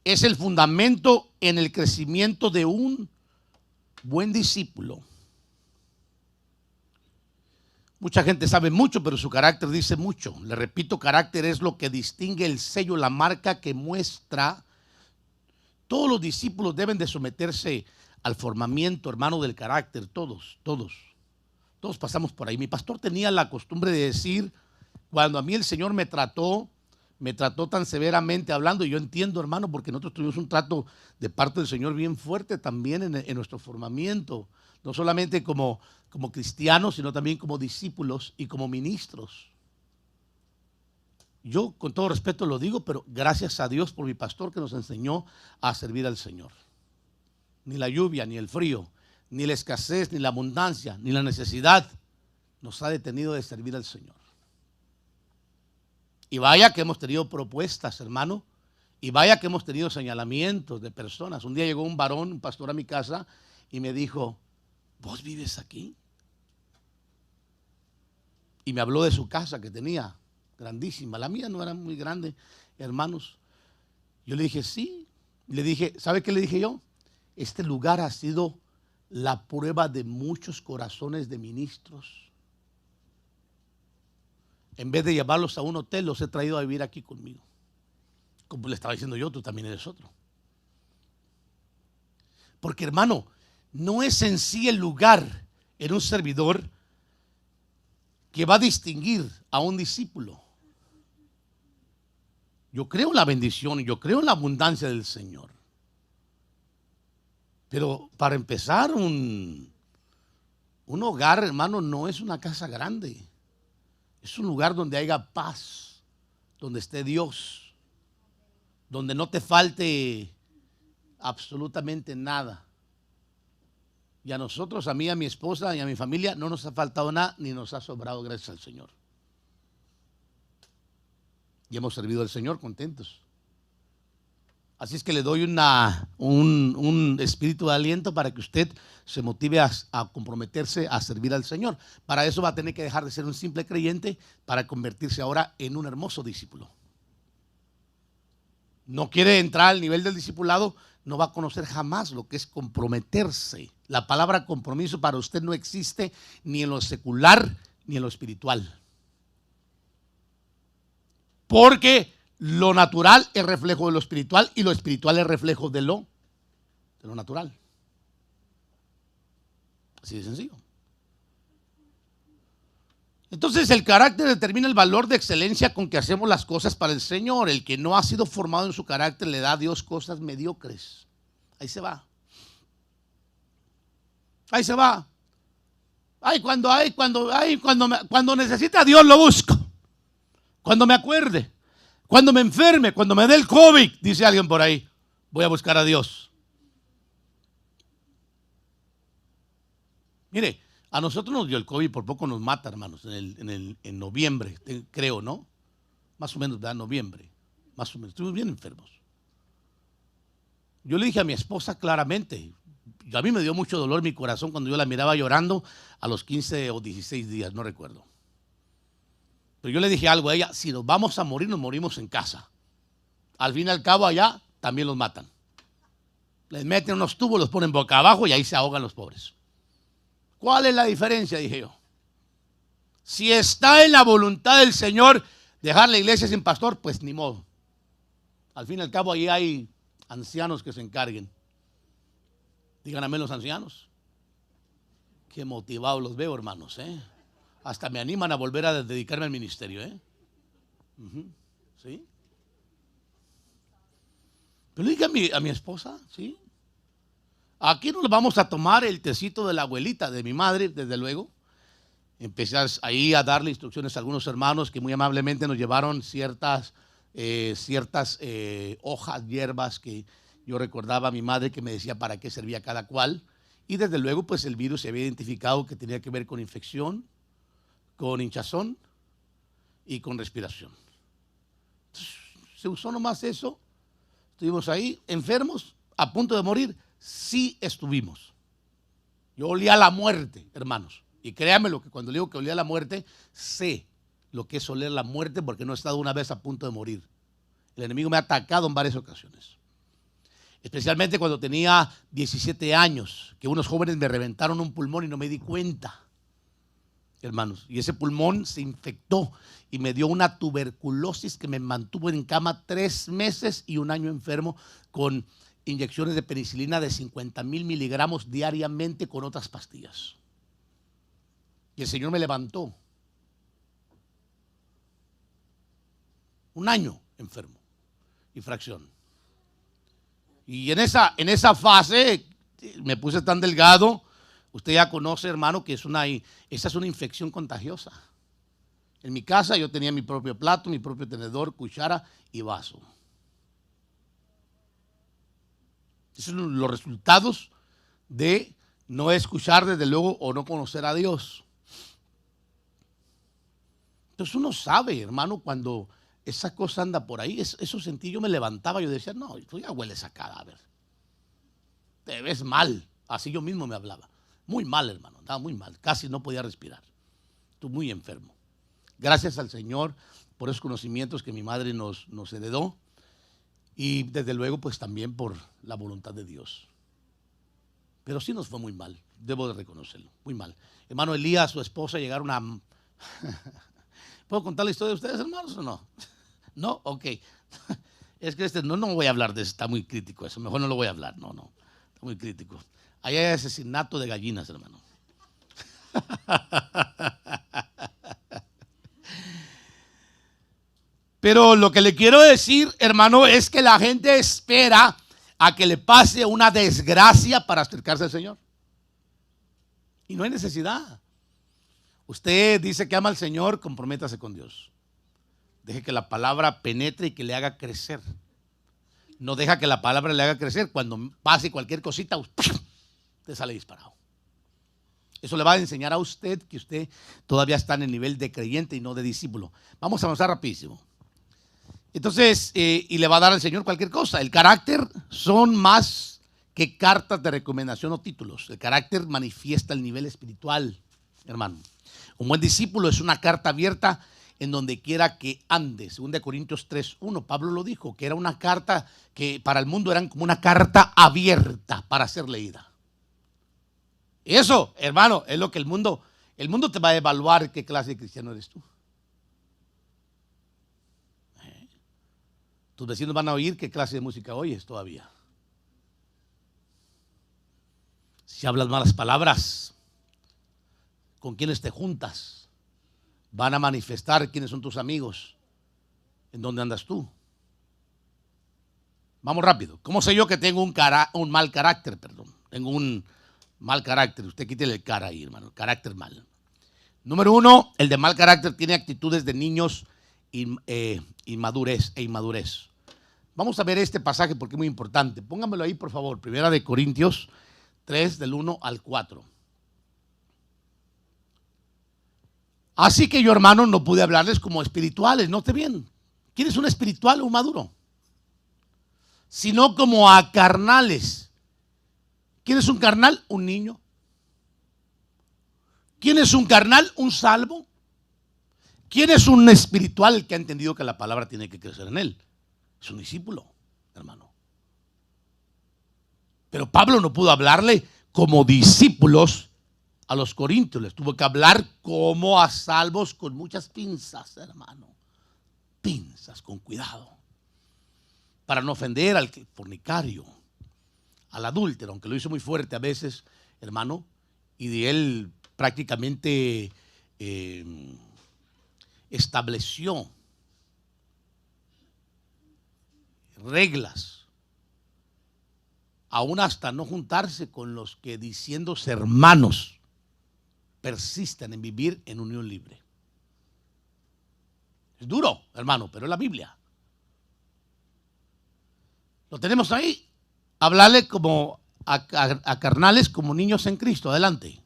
es el fundamento en el crecimiento de un buen discípulo. Mucha gente sabe mucho, pero su carácter dice mucho. Le repito, carácter es lo que distingue, el sello, la marca que muestra. Todos los discípulos deben de someterse al formamiento, hermano, del carácter. Todos pasamos por ahí. Mi pastor tenía la costumbre de decir, cuando a mí el Señor me trató tan severamente hablando, y yo entiendo, hermano, porque nosotros tuvimos un trato de parte del Señor bien fuerte también en nuestro formamiento, no solamente como cristianos, sino también como discípulos y como ministros. Yo con todo respeto lo digo, pero gracias a Dios por mi pastor que nos enseñó a servir al Señor. Ni la lluvia, ni el frío, ni la escasez, ni la abundancia, ni la necesidad nos ha detenido de servir al Señor. Y vaya que hemos tenido propuestas, hermano, y vaya que hemos tenido señalamientos de personas. Un día llegó un varón, un pastor a mi casa, y me dijo, ¿vos vives aquí? Y me habló de su casa que tenía, grandísima. La mía no era muy grande, hermanos. Yo le dije, sí. Le dije, ¿sabe qué le dije yo? Este lugar ha sido la prueba de muchos corazones de ministros. En vez de llevarlos a un hotel, los he traído a vivir aquí conmigo. Como le estaba diciendo yo, tú también eres otro. Porque, hermano, no es en sí el lugar en un servidor que va a distinguir a un discípulo. Yo creo en la bendición y yo creo en la abundancia del Señor. Pero para empezar, un hogar, hermano, no es una casa grande. Es un lugar donde haya paz, donde esté Dios, donde no te falte absolutamente nada. Y a nosotros, a mí, a mi esposa y a mi familia, no nos ha faltado nada ni nos ha sobrado, gracias al Señor. Y hemos servido al Señor contentos. Así es que le doy un espíritu de aliento para que usted se motive a comprometerse a servir al Señor. Para eso va a tener que dejar de ser un simple creyente para convertirse ahora en un hermoso discípulo. No quiere entrar al nivel del discipulado, no va a conocer jamás lo que es comprometerse. La palabra compromiso para usted no existe ni en lo secular ni en lo espiritual. Porque lo natural es reflejo de lo espiritual y lo espiritual es reflejo de lo natural. Así de sencillo. Entonces el carácter determina el valor de excelencia con que hacemos las cosas para el Señor. El que no ha sido formado en su carácter le da a Dios cosas mediocres. Ahí se va. Ahí se va. Cuando necesita a Dios lo busco. Cuando me acuerde, cuando me enferme, cuando me dé el COVID, dice alguien por ahí, voy a buscar a Dios. Mire, a nosotros nos dio el COVID, por poco nos mata, hermanos, en noviembre, creo, ¿no? Más o menos, ¿verdad? Noviembre, más o menos, estuvimos bien enfermos. Yo le dije a mi esposa claramente, a mí me dio mucho dolor mi corazón cuando yo la miraba llorando a los 15 o 16 días, no recuerdo. Pero yo le dije algo a ella, si nos vamos a morir, nos morimos en casa. Al fin y al cabo allá también los matan. Les meten unos tubos, los ponen boca abajo y ahí se ahogan los pobres. ¿Cuál es la diferencia? Dije yo. Si está en la voluntad del Señor dejar la iglesia sin pastor, pues ni modo. Al fin y al cabo ahí hay ancianos que se encarguen. Díganme los ancianos. Qué motivados los veo, hermanos, Hasta me animan a volver a dedicarme al ministerio, ¿sí? Pero le dije a mi esposa, ¿sí? Aquí nos vamos a tomar el tecito de la abuelita, de mi madre, desde luego. Empecé ahí a darle instrucciones a algunos hermanos que muy amablemente nos llevaron ciertas hojas, hierbas que yo recordaba a mi madre que me decía para qué servía cada cual. Y desde luego, pues el virus se había identificado que tenía que ver con infección, con hinchazón y con respiración. Entonces, se usó nomás eso. Estuvimos ahí enfermos, a punto de morir. Sí estuvimos. Yo olía a la muerte, hermanos. Y créanme lo que cuando digo que olía a la muerte, sé lo que es oler la muerte porque no he estado una vez a punto de morir. El enemigo me ha atacado en varias ocasiones. Especialmente cuando tenía 17 años, que unos jóvenes me reventaron un pulmón y no me di cuenta. Hermanos, y ese pulmón se infectó y me dio una tuberculosis que me mantuvo en cama 3 meses y 1 año enfermo con inyecciones de penicilina de 50,000 miligramos diariamente con otras pastillas. Y el Señor me levantó. 1 año enfermo y fracción. Y en esa fase me puse tan delgado. Usted ya conoce, hermano, que esa es una infección contagiosa. En mi casa yo tenía mi propio plato, mi propio tenedor, cuchara y vaso. Esos son los resultados de no escuchar desde luego o no conocer a Dios. Entonces uno sabe, hermano, cuando esa cosa anda por ahí, eso sentí, yo me levantaba, yo decía, no, tú ya hueles a cadáver. Te ves mal. Así yo mismo me hablaba. Muy mal, hermano, estaba muy mal, casi no podía respirar. Estuve muy enfermo. Gracias al Señor por esos conocimientos que mi madre nos heredó y desde luego pues también por la voluntad de Dios. Pero sí nos fue muy mal, debo de reconocerlo, muy mal. Hermano Elías, su esposa llegaron a... ¿Puedo contar la historia de ustedes, hermanos, o no? ¿No? Ok. Es que no voy a hablar de eso, está muy crítico eso, mejor no lo voy a hablar, no, está muy crítico. Allá hay asesinato de gallinas, hermano. Pero lo que le quiero decir, hermano, es que la gente espera a que le pase una desgracia para acercarse al Señor. Y no hay necesidad. Usted dice que ama al Señor, comprométase con Dios. Deje que la palabra penetre y que le haga crecer. No deja que la palabra le haga crecer. Cuando pase cualquier cosita, usted sale disparado. Eso le va a enseñar a usted que usted todavía está en el nivel de creyente y no de discípulo. Vamos a avanzar rapidísimo. Entonces, y le va a dar al Señor cualquier cosa. El carácter son más que cartas de recomendación o títulos. El carácter manifiesta el nivel espiritual, hermano. Un buen discípulo es una carta abierta en donde quiera que ande. 2 Corintios 3:1, Pablo lo dijo, que era una carta que para el mundo eran como una carta abierta para ser leída. Eso, hermano, es lo que el mundo te va a evaluar qué clase de cristiano eres tú. Tus vecinos van a oír qué clase de música oyes todavía. Si hablas malas palabras, con quienes te juntas, van a manifestar quiénes son tus amigos, en dónde andas tú. Vamos rápido. ¿Cómo sé yo que tengo un mal carácter? Tengo un mal carácter. Usted quítele el cara ahí, hermano. Carácter mal. Número 1, el de mal carácter tiene actitudes de niños inmadurez. Vamos a ver este pasaje porque es muy importante. Póngamelo ahí, por favor. 1 Corintios 3, del 1 al 4. Así que yo, hermano, no pude hablarles como espirituales. Note bien. ¿Quién es un espiritual o un maduro? Sino como a carnales. ¿Quién es un carnal? Un niño. ¿Quién es un carnal? Un salvo. ¿Quién es un espiritual que ha entendido que la palabra tiene que crecer en él? Es un discípulo, hermano. Pero Pablo no pudo hablarle como discípulos a los corintios. Les tuvo que hablar como a salvos con muchas pinzas, hermano. Pinzas, con cuidado. Para no ofender al fornicario, al adúltero, aunque lo hizo muy fuerte a veces, hermano, y de él prácticamente estableció reglas, aún hasta no juntarse con los que diciéndose hermanos persisten en vivir en unión libre. Es duro, hermano, pero es la Biblia. Lo tenemos ahí. Hablarle como a carnales como niños en Cristo. Adelante.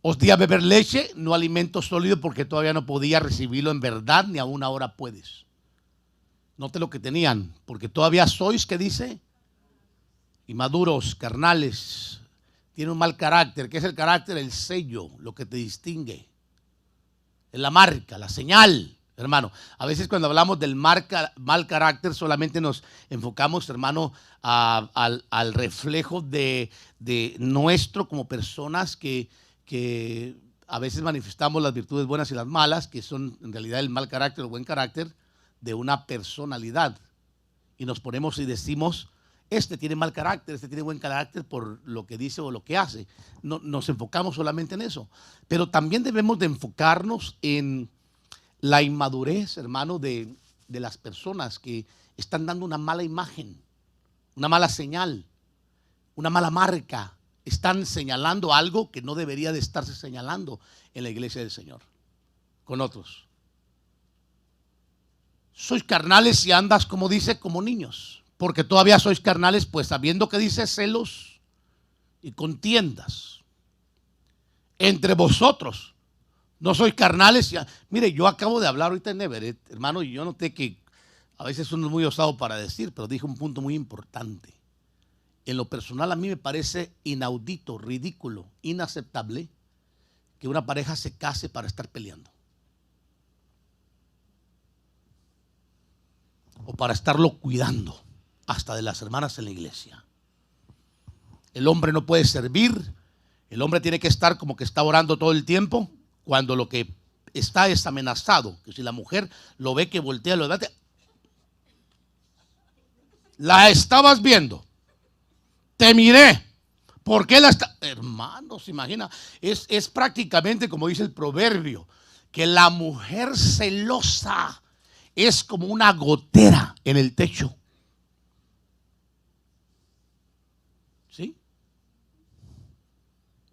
Os di a beber leche, no alimento sólido, porque todavía no podía recibirlo en verdad, ni aún ahora puedes. Note lo que tenían, porque todavía sois, ¿qué dice? Inmaduros, carnales, tiene un mal carácter. ¿Qué es el carácter? El sello, lo que te distingue. Es la marca, la señal, hermano. A veces cuando hablamos del mal carácter solamente nos enfocamos, hermano, al reflejo de nuestro como personas que a veces manifestamos las virtudes buenas y las malas, que son en realidad el mal carácter o buen carácter de una personalidad. Y nos ponemos y decimos, este tiene mal carácter, este tiene buen carácter por lo que dice o lo que hace. No, nos enfocamos solamente en eso. Pero también debemos de enfocarnos en la inmadurez, hermano, de las personas que están dando una mala imagen, una mala señal, una mala marca. Están señalando algo que no debería de estarse señalando en la iglesia del Señor con otros. Sois carnales y andas, como dice, como niños, porque todavía sois carnales, pues sabiendo que dice celos y contiendas entre vosotros. No sois carnales. Mire, yo acabo de hablar ahorita en Everett, hermano, y yo noté que a veces uno es muy osado para decir, pero dije un punto muy importante. En lo personal a mí me parece inaudito, ridículo, inaceptable que una pareja se case para estar peleando. O para estarlo cuidando, hasta de las hermanas en la iglesia. El hombre no puede servir, el hombre tiene que estar como que está orando todo el tiempo, cuando lo que está es amenazado. Que si la mujer lo ve que voltea, lo ve, la estabas viendo. Te miré. ¿Por qué la está? Hermanos, se imagina. Es prácticamente como dice el proverbio, que la mujer celosa es como una gotera en el techo. ¿Sí?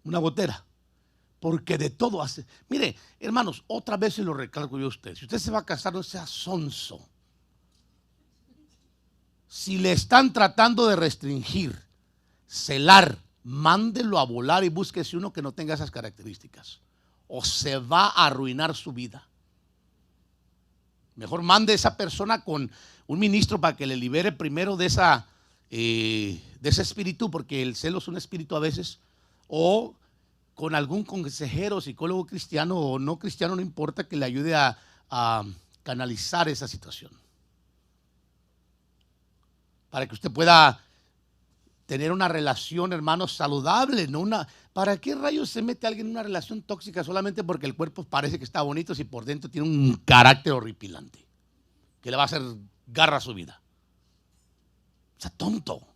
Una gotera. Porque de todo hace. Mire, hermanos, otra vez se lo recalco yo a usted. Si usted se va a casar, no sea sonso. Si le están tratando de restringir, celar, mándelo a volar y búsquese uno que no tenga esas características. O se va a arruinar su vida. Mejor mande a esa persona con un ministro para que le libere primero de ese espíritu, porque el celo es un espíritu a veces, o con algún consejero, psicólogo cristiano o no cristiano, no importa, que le ayude a canalizar esa situación. Para que usted pueda tener una relación, hermano, saludable, no una. ¿Para qué rayos se mete alguien en una relación tóxica solamente porque el cuerpo parece que está bonito si por dentro tiene un carácter horripilante que le va a hacer garra a su vida? O sea, tonto.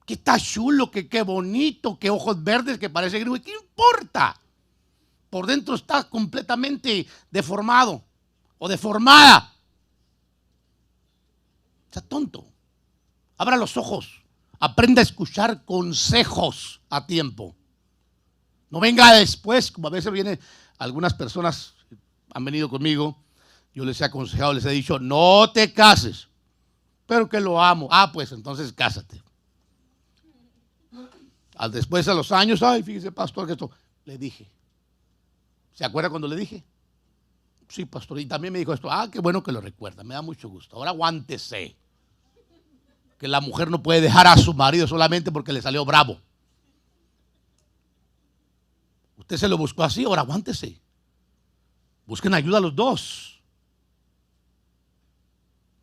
Que está chulo, que qué bonito, que ojos verdes, que parece gringo. ¿Qué importa? Por dentro está completamente deformado o deformada. O sea, tonto. Abra los ojos. Aprenda a escuchar consejos a tiempo. No venga después, como a veces vienen algunas personas, han venido conmigo, yo les he aconsejado, les he dicho, no te cases, pero que lo amo. Pues entonces cásate. Después de los años, fíjese, pastor, que esto, le dije. ¿Se acuerda cuando le dije? Sí, pastor, y también me dijo esto. Qué bueno que lo recuerda, me da mucho gusto. Ahora aguántese. Que la mujer no puede dejar a su marido solamente porque le salió bravo. Usted se lo buscó así, ahora aguántese. Busquen ayuda a los dos.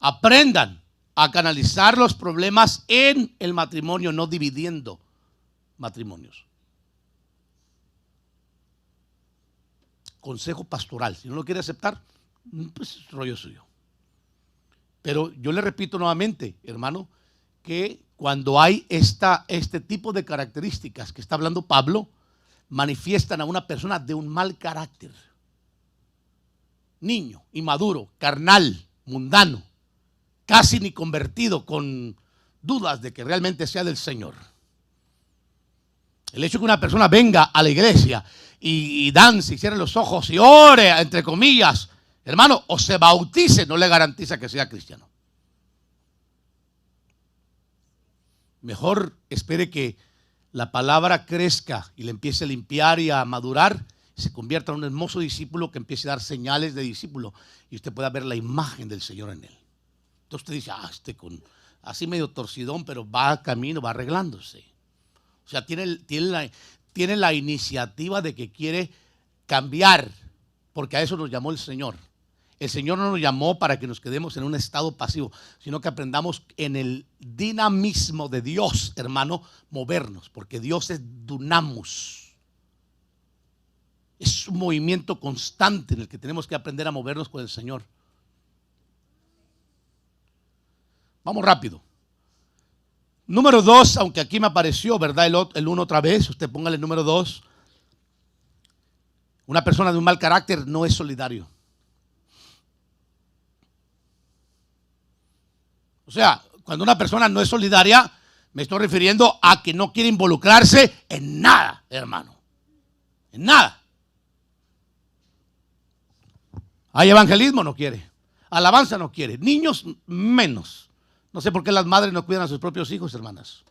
Aprendan a canalizar los problemas en el matrimonio, no dividiendo matrimonios. Consejo pastoral. Si no lo quiere aceptar, pues rollo suyo. Pero yo le repito nuevamente, hermano, que cuando hay este tipo de características que está hablando Pablo, manifiestan a una persona de un mal carácter. Niño, inmaduro, carnal, mundano, casi ni convertido, con dudas de que realmente sea del Señor. El hecho de que una persona venga a la iglesia y dance y cierre los ojos y ore, entre comillas, hermano, o se bautice, no le garantiza que sea cristiano. Mejor espere que la palabra crezca y le empiece a limpiar y a madurar, se convierta en un hermoso discípulo que empiece a dar señales de discípulo y usted pueda ver la imagen del Señor en él. Entonces usted dice, así medio torcidón, pero va camino, va arreglándose. O sea, tiene la iniciativa de que quiere cambiar, porque a eso nos llamó el Señor. El Señor no nos llamó para que nos quedemos en un estado pasivo, sino que aprendamos en el dinamismo de Dios, hermano, movernos, porque Dios es dunamus. Es un movimiento constante en el que tenemos que aprender a movernos con el Señor. Vamos rápido. Número 2, aunque aquí me apareció, ¿verdad? El 1 otra vez, usted póngale el número 2. Una persona de un mal carácter no es solidario. O sea, cuando una persona no es solidaria, me estoy refiriendo a que no quiere involucrarse en nada, hermano. En nada. Hay evangelismo, no quiere. Alabanza, no quiere. Niños, menos. No sé por qué las madres no cuidan a sus propios hijos, hermanas.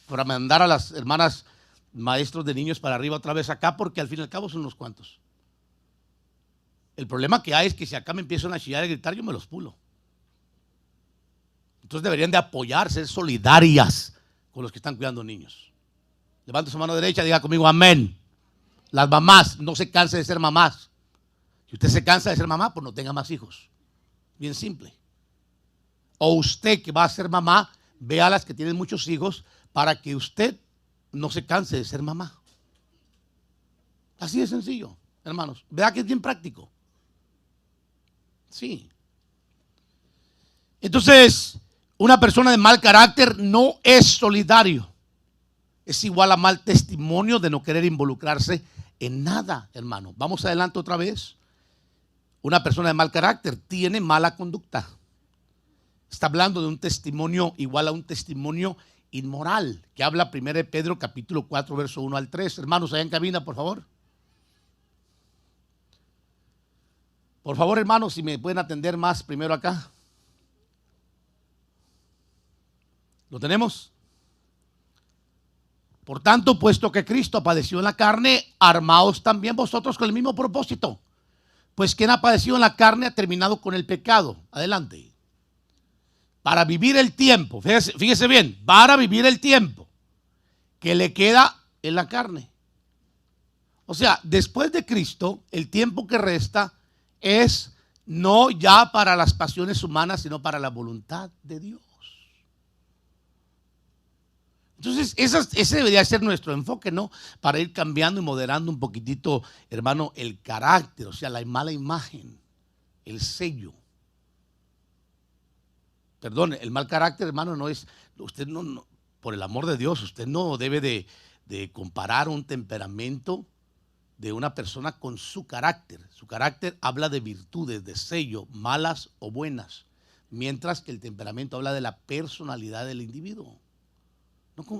Para mandar a las hermanas maestros de niños para arriba otra vez acá, porque al fin y al cabo son unos cuantos. El problema que hay es que si acá me empiezan a chillar y a gritar, yo me los pulo. Entonces deberían de apoyar, ser solidarias con los que están cuidando niños. Levante su mano derecha y diga conmigo amén. Las mamás, no se canse de ser mamás. Si usted se cansa de ser mamá, pues no tenga más hijos. Bien simple. O usted que va a ser mamá, vea a las que tienen muchos hijos para que usted no se canse de ser mamá. Así de sencillo, hermanos. ¿Verdad que es bien práctico? Sí. Entonces, una persona de mal carácter no es solidario. Es igual a mal testimonio de no querer involucrarse en nada, hermano. Vamos adelante otra vez. Una persona de mal carácter tiene mala conducta. Está hablando de un testimonio igual a un testimonio inmoral, que habla 1 de Pedro capítulo 4, verso 1 al 3. Hermanos, allá en cabina, por favor. Por favor, hermanos, si me pueden atender más primero acá. ¿Lo tenemos? Por tanto, puesto que Cristo padeció en la carne, armaos también vosotros con el mismo propósito. Pues quien ha padecido en la carne ha terminado con el pecado. Adelante. Para vivir el tiempo, fíjese bien, para vivir el tiempo que le queda en la carne. O sea, después de Cristo, el tiempo que resta es no ya para las pasiones humanas, sino para la voluntad de Dios. Entonces, ese debería ser nuestro enfoque, ¿no? Para ir cambiando y moderando un poquitito, hermano, el carácter, o sea, la mala imagen, el sello. Perdón, el mal carácter, hermano, no es, usted no, por el amor de Dios, usted no debe de comparar un temperamento de una persona con su carácter. Su carácter habla de virtudes, de sello, malas o buenas, mientras que el temperamento habla de la personalidad del individuo.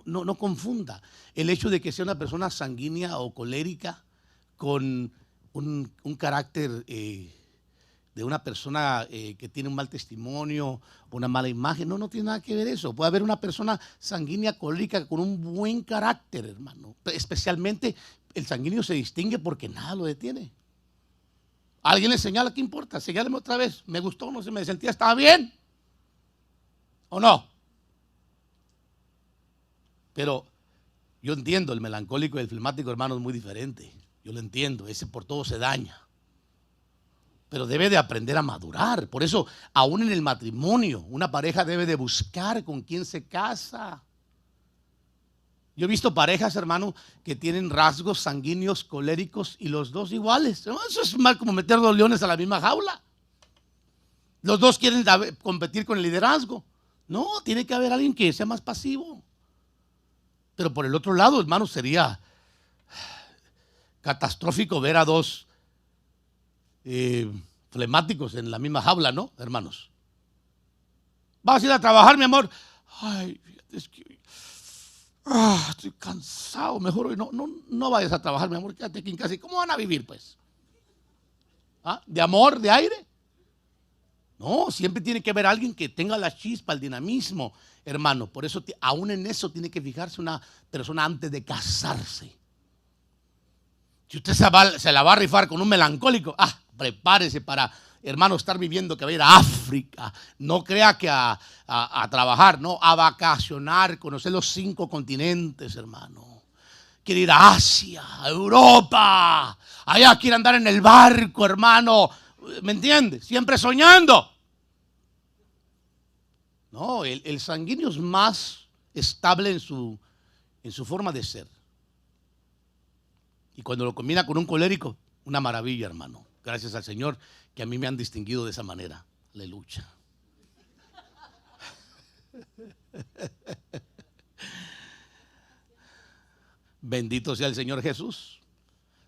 No confunda el hecho de que sea una persona sanguínea o colérica con un carácter de una persona que tiene un mal testimonio, una mala imagen. No tiene nada que ver eso. Puede haber una persona sanguínea, colérica con un buen carácter, hermano. Especialmente el sanguíneo se distingue porque nada lo detiene. Alguien le señala, ¿qué importa? Señáleme otra vez. Me gustó, no sé, me sentía, ¿estaba bien? ¿O no? Pero yo entiendo, el melancólico y el flemático, hermano, es muy diferente. Yo lo entiendo, ese por todo se daña. Pero debe de aprender a madurar. Por eso, aún en el matrimonio, una pareja debe de buscar con quién se casa. Yo he visto parejas, hermano, que tienen rasgos sanguíneos, coléricos y los dos iguales. Eso es mal como meter dos leones a la misma jaula. Los dos quieren competir con el liderazgo. No, tiene que haber alguien que sea más pasivo. Pero por el otro lado, hermano, sería catastrófico ver a dos flemáticos en la misma jaula, ¿no, hermanos? ¿Vas a ir a trabajar, mi amor? Ay, fíjate, es que estoy cansado, mejor hoy no vayas a trabajar, mi amor, quédate aquí en casa. ¿Y cómo van a vivir, pues? ¿De amor, de aire? No, siempre tiene que haber alguien que tenga la chispa, el dinamismo, hermano. Por eso, aún en eso tiene que fijarse una persona antes de casarse. Si usted se la va a rifar con un melancólico, prepárese para, hermano, estar viviendo que va a ir a África. No crea que a trabajar, no, a vacacionar, conocer los 5 continentes, hermano. Quiere ir a Asia, a Europa. Allá quiere andar en el barco, hermano. ¿Me entiende? Siempre soñando. No, el sanguíneo es más estable en su forma de ser. Y cuando lo combina con un colérico, una maravilla, hermano. Gracias al Señor que a mí me han distinguido de esa manera. Aleluya. Bendito sea el Señor Jesús.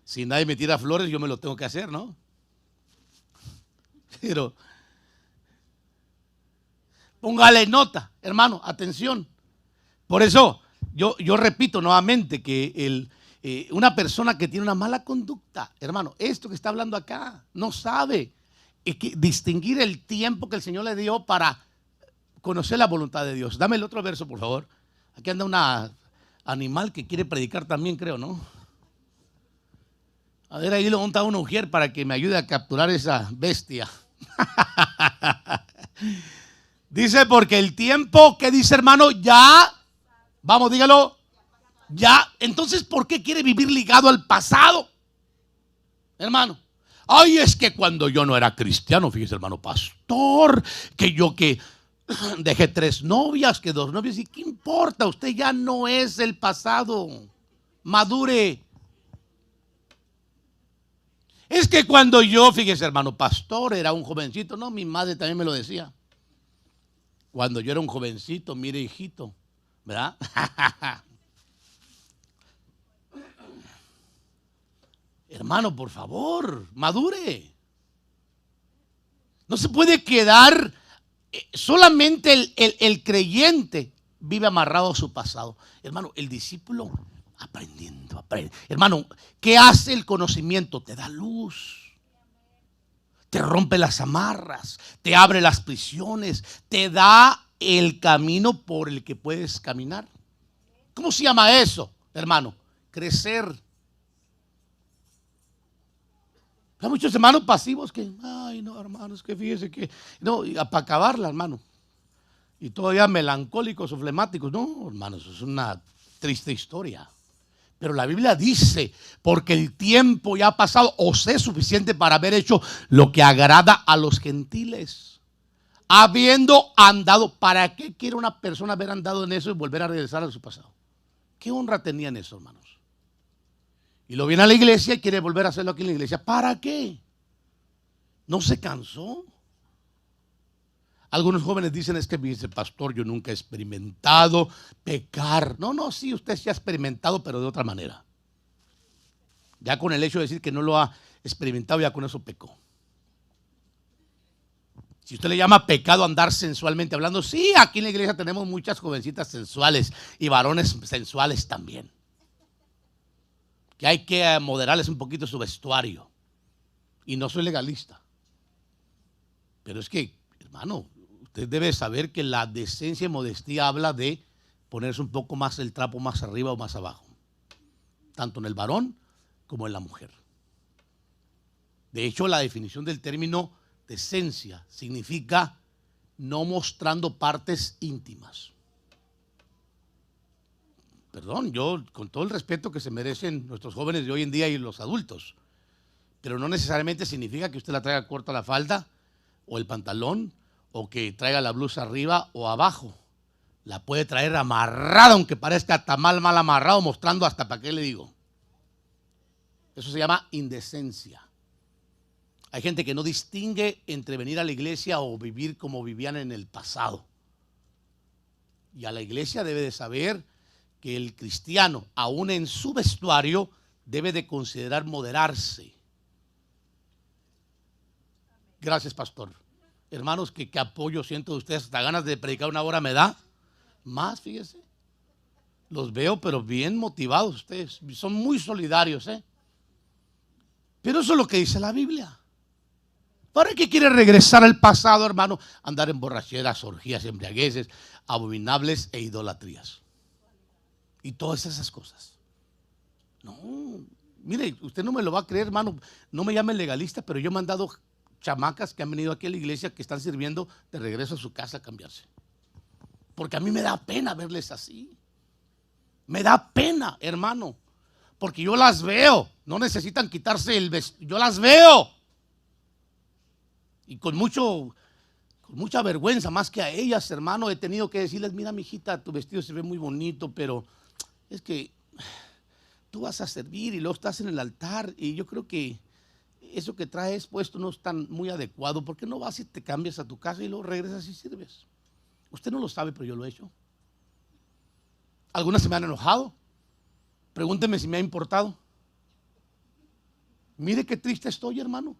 Si nadie me tira flores, yo me lo tengo que hacer, ¿no? Pero póngale nota, hermano, atención. Por eso yo repito nuevamente que una persona que tiene una mala conducta, hermano, esto que está hablando acá, no sabe distinguir el tiempo que el Señor le dio para conocer la voluntad de Dios. Dame el otro verso, por favor. Aquí anda una animal que quiere predicar también, creo, ¿no? A ver, ahí le monta una mujer para que me ayude a capturar esa bestia. Dice, porque el tiempo, ¿qué dice, hermano? Ya, vamos, dígalo, ya. Entonces, ¿por qué quiere vivir ligado al pasado, hermano? Ay, es que cuando yo no era cristiano, fíjese, hermano pastor, que dejé 3 novias, que 2 novias, ¿y qué importa? Usted ya no es el pasado. Madure. Es que cuando yo, fíjese, hermano pastor, era un jovencito, no, mi madre también me lo decía. Cuando yo era un jovencito, mire, hijito, ¿verdad? Hermano, por favor, madure. No se puede quedar solamente el creyente vive amarrado a su pasado. Hermano, el discípulo aprendiendo, aprende. Hermano, ¿qué hace el conocimiento? Te da luz. Te rompe las amarras, te abre las prisiones, te da el camino por el que puedes caminar. ¿Cómo se llama eso, hermano? Crecer. Hay muchos hermanos pasivos que, ay no, hermanos, que fíjese que, no, para acabarla, hermano. Y todavía melancólicos o flemáticos. No, hermanos, eso es una triste historia. Pero la Biblia dice, porque el tiempo ya ha pasado, os es suficiente para haber hecho lo que agrada a los gentiles. Habiendo andado, ¿para qué quiere una persona haber andado en eso y volver a regresar a su pasado? ¿Qué honra tenían eso, hermanos? Y lo viene a la iglesia y quiere volver a hacerlo aquí en la iglesia. ¿Para qué? ¿No se cansó? Algunos jóvenes dicen, es que me dice, pastor, yo nunca he experimentado pecar. No, sí, usted sí ha experimentado, pero de otra manera. Ya con el hecho de decir que no lo ha experimentado, ya con eso pecó. Si usted le llama pecado andar sensualmente hablando, sí, aquí en la iglesia tenemos muchas jovencitas sensuales y varones sensuales también. Que hay que moderarles un poquito su vestuario. Y no soy legalista. Pero es que, hermano, usted debe saber que la decencia y modestia habla de ponerse un poco más el trapo más arriba o más abajo. Tanto en el varón como en la mujer. De hecho, la definición del término decencia significa no mostrando partes íntimas. Perdón, yo con todo el respeto que se merecen nuestros jóvenes de hoy en día y los adultos, pero no necesariamente significa que usted la traiga corta la falda o el pantalón o que traiga la blusa arriba o abajo. La puede traer amarrada, aunque parezca tamal mal amarrado, mostrando hasta para qué le digo. Eso se llama indecencia. Hay gente que no distingue entre venir a la iglesia o vivir como vivían en el pasado. Y a la iglesia debe de saber que el cristiano, aún en su vestuario, debe de considerar moderarse. Gracias, pastor. Hermanos, que apoyo siento de ustedes. Hasta ganas de predicar una hora me da. Más, fíjese. Los veo, pero bien motivados ustedes. Son muy solidarios, ¿eh? Pero eso es lo que dice la Biblia. ¿Para qué quiere regresar al pasado, hermano? Andar en borracheras, orgías, embriagueces, abominables e idolatrías. Y todas esas cosas. No, mire, usted no me lo va a creer, hermano. No me llame legalista, pero yo me han dado chamacas que han venido aquí a la iglesia que están sirviendo de regreso a su casa a cambiarse. Porque a mí me da pena verles así. Me da pena, hermano. Porque yo las veo. No necesitan quitarse el vestido. Yo las veo. Y con mucha vergüenza, más que a ellas, hermano, he tenido que decirles, mira, mijita, tu vestido se ve muy bonito, pero es que tú vas a servir y luego estás en el altar y yo creo que eso que traes puesto no es tan muy adecuado. ¿Por qué no vas y te cambias a tu casa y luego regresas y sirves? Usted no lo sabe, pero yo lo he hecho. Algunas se me han enojado. Pregúnteme si me ha importado. Mire qué triste estoy, hermano.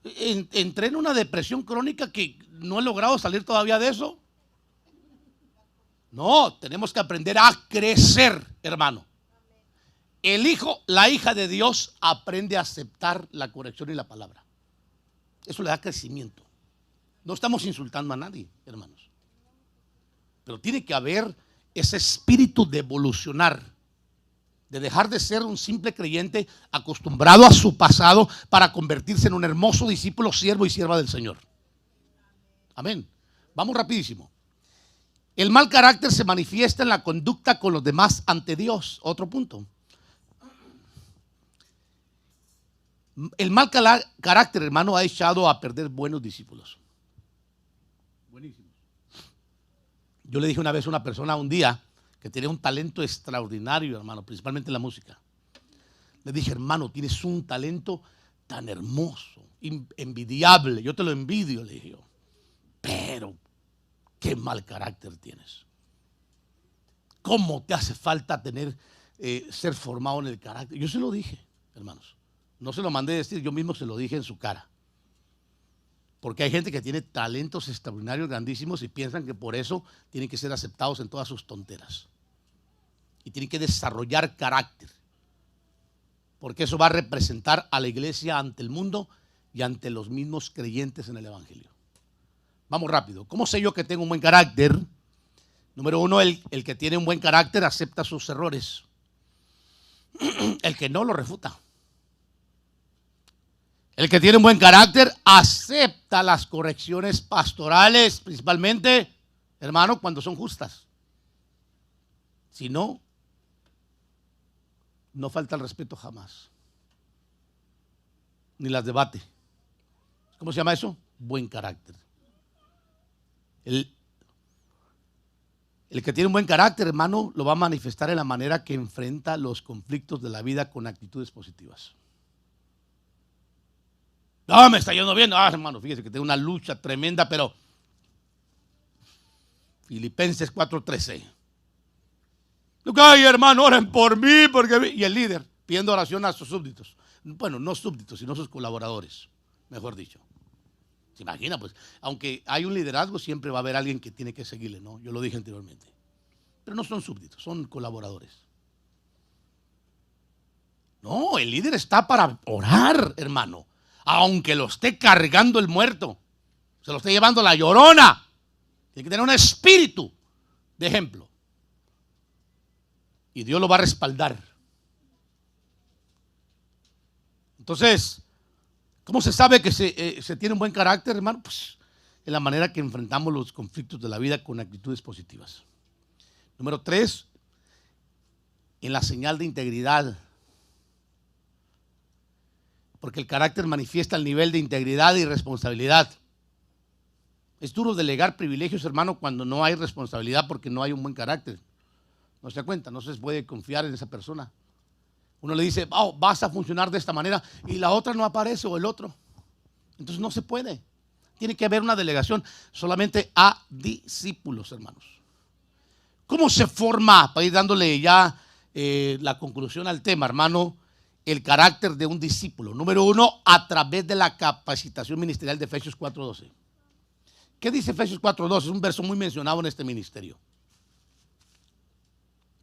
Entré en una depresión crónica que no he logrado salir todavía de eso. No, tenemos que aprender a crecer, hermano. El hijo, la hija de Dios aprende a aceptar la corrección y la palabra. Eso le da crecimiento. No estamos insultando a nadie, hermanos. Pero tiene que haber ese espíritu de evolucionar, de dejar de ser un simple creyente acostumbrado a su pasado para convertirse en un hermoso discípulo, siervo y sierva del Señor. Amén. Vamos rapidísimo. El mal carácter se manifiesta en la conducta con los demás ante Dios. Otro punto. El mal carácter, hermano, ha echado a perder buenos discípulos. Buenísimos. Yo le dije una vez a una persona un día que tenía un talento extraordinario, hermano, principalmente en la música. Le dije, hermano, tienes un talento tan hermoso, envidiable. Yo te lo envidio, le dije yo. Pero qué mal carácter tienes. ¿Cómo te hace falta tener, ser formado en el carácter? Yo se lo dije, hermanos. No se lo mandé decir, yo mismo se lo dije en su cara. Porque hay gente que tiene talentos extraordinarios, grandísimos, y piensan que por eso tienen que ser aceptados en todas sus tonteras. Y tienen que desarrollar carácter. Porque eso va a representar a la iglesia ante el mundo y ante los mismos creyentes en el evangelio. Vamos rápido. ¿Cómo sé yo que tengo un buen carácter? Número uno, el que tiene un buen carácter acepta sus errores. El que no lo refuta. El que tiene un buen carácter acepta las correcciones pastorales, principalmente, hermano, cuando son justas. Si no, no falta el respeto jamás. Ni las debate. ¿Cómo se llama eso? Buen carácter. El que tiene un buen carácter, hermano, lo va a manifestar en la manera que enfrenta los conflictos de la vida con actitudes positivas. No, me está yendo bien. Ah, hermano, fíjese que tengo una lucha tremenda, pero Filipenses 4:13. Ay, hermano, oren por mí, porque... Y el líder pidiendo oración a sus súbditos. Bueno, no súbditos, sino sus colaboradores, mejor dicho. ¿Se imagina? Pues, aunque hay un liderazgo, siempre va a haber alguien que tiene que seguirle, ¿no? Yo lo dije anteriormente. Pero no son súbditos, son colaboradores. No, el líder está para orar, hermano. Aunque lo esté cargando el muerto, se lo esté llevando la llorona. Tiene que tener un espíritu de ejemplo. Y Dios lo va a respaldar. Entonces, ¿cómo se sabe que se tiene un buen carácter, hermano? Pues en la manera que enfrentamos los conflictos de la vida con actitudes positivas. Número 3, en la señal de integridad. Porque el carácter manifiesta el nivel de integridad y responsabilidad. Es duro delegar privilegios, hermano, cuando no hay responsabilidad porque no hay un buen carácter. No se da cuenta, no se puede confiar en esa persona. Uno le dice, oh, vas a funcionar de esta manera y la otra no aparece o el otro. Entonces no se puede. Tiene que haber una delegación solamente a discípulos, hermanos. ¿Cómo se forma, para ir dándole ya la conclusión al tema, hermano, el carácter de un discípulo? Número 1, a través de la capacitación ministerial de Efesios 4:12. ¿Qué dice Efesios 4:12? Es un verso muy mencionado en este ministerio.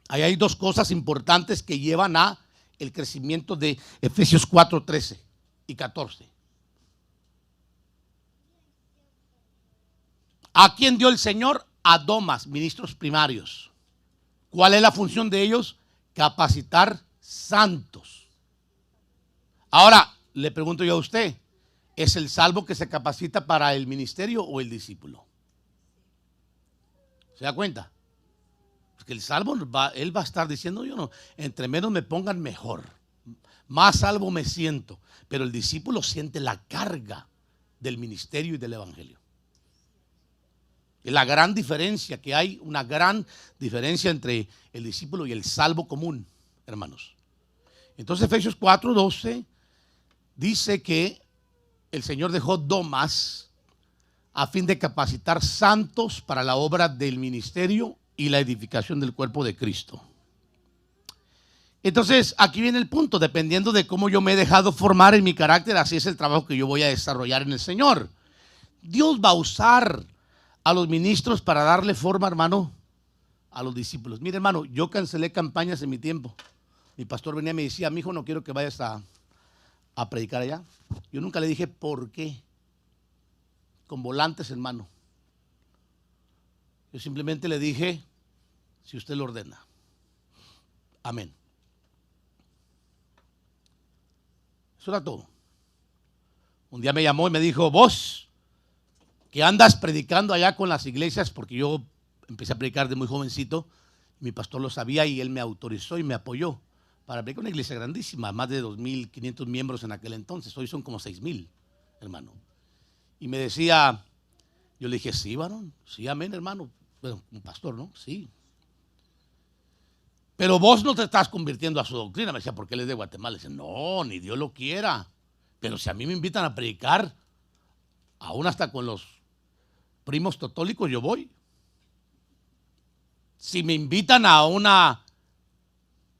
Ahí hay dos cosas importantes que llevan a el crecimiento de Efesios 4:13 y 14. ¿A quién dio el Señor? A domas, ministros primarios. ¿Cuál es la función de ellos? Capacitar santos. Ahora, le pregunto yo a usted, ¿es el salvo que se capacita para el ministerio o el discípulo? ¿Se da cuenta? Porque el salvo, él va a estar diciendo, yo no, entre menos me pongan mejor, más salvo me siento. Pero el discípulo siente la carga del ministerio y del evangelio. Es la gran diferencia, que hay una gran diferencia entre el discípulo y el salvo común, hermanos. Entonces Efesios 4:12 dice que el Señor dejó domas a fin de capacitar santos para la obra del ministerio y la edificación del cuerpo de Cristo. Entonces aquí viene el punto, dependiendo de cómo yo me he dejado formar en mi carácter, así es el trabajo que yo voy a desarrollar en el Señor. Dios va a usar a los ministros para darle forma, hermano, a los discípulos. Mire, hermano, yo cancelé campañas en mi tiempo. Mi pastor venía y me decía, mi hijo, no quiero que vayas a predicar allá. Yo nunca le dije por qué. Con volantes, hermano. Yo simplemente le dije, si usted lo ordena. Amén. Eso era todo. Un día me llamó y me dijo, vos que andas predicando allá con las iglesias, porque yo empecé a predicar de muy jovencito, mi pastor lo sabía y él me autorizó y me apoyó para predicar una iglesia grandísima, más de 2.500 miembros en aquel entonces, hoy son como 6.000, hermano. Y me decía, yo le dije, sí, varón, sí, amén, hermano. Bueno, un pastor, ¿no? Sí. Pero vos no te estás convirtiendo a su doctrina. Me decía, ¿por qué él es de Guatemala? Le decía, no, ni Dios lo quiera. Pero si a mí me invitan a predicar, aún hasta con los primos totólicos, yo voy. Si me invitan a una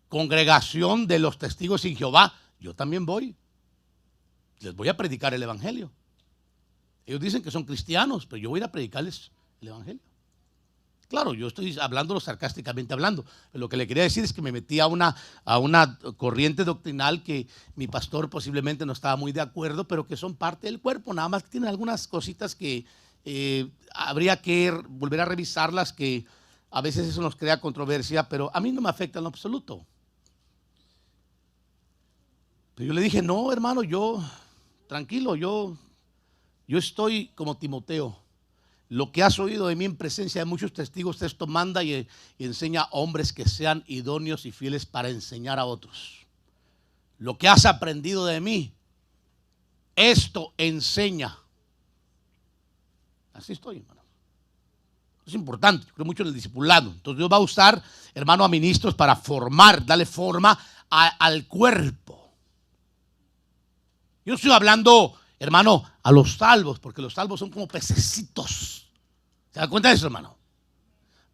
congregación de los testigos sin Jehová, yo también voy. Les voy a predicar el evangelio. Ellos dicen que son cristianos, pero yo voy a ir a predicarles el evangelio. Claro, yo estoy hablándolo sarcásticamente hablando. Pero lo que le quería decir es que me metí a una corriente doctrinal que mi pastor posiblemente no estaba muy de acuerdo, pero que son parte del cuerpo. Nada más que tienen algunas cositas que habría que volver a revisarlas, que a veces eso nos crea controversia, pero a mí no me afecta en lo absoluto. Pero yo le dije, no, hermano, tranquilo, yo estoy como Timoteo. Lo que has oído de mí en presencia de muchos testigos, esto manda y enseña a hombres que sean idóneos y fieles para enseñar a otros. Lo que has aprendido de mí, esto enseña. Así estoy, hermano. Es importante, yo creo mucho en el discipulado. Entonces Dios va a usar, hermano, a ministros para formar, darle forma al cuerpo. Yo estoy hablando, hermano, a los salvos, porque los salvos son como pececitos. ¿Se dan cuenta de eso, hermano?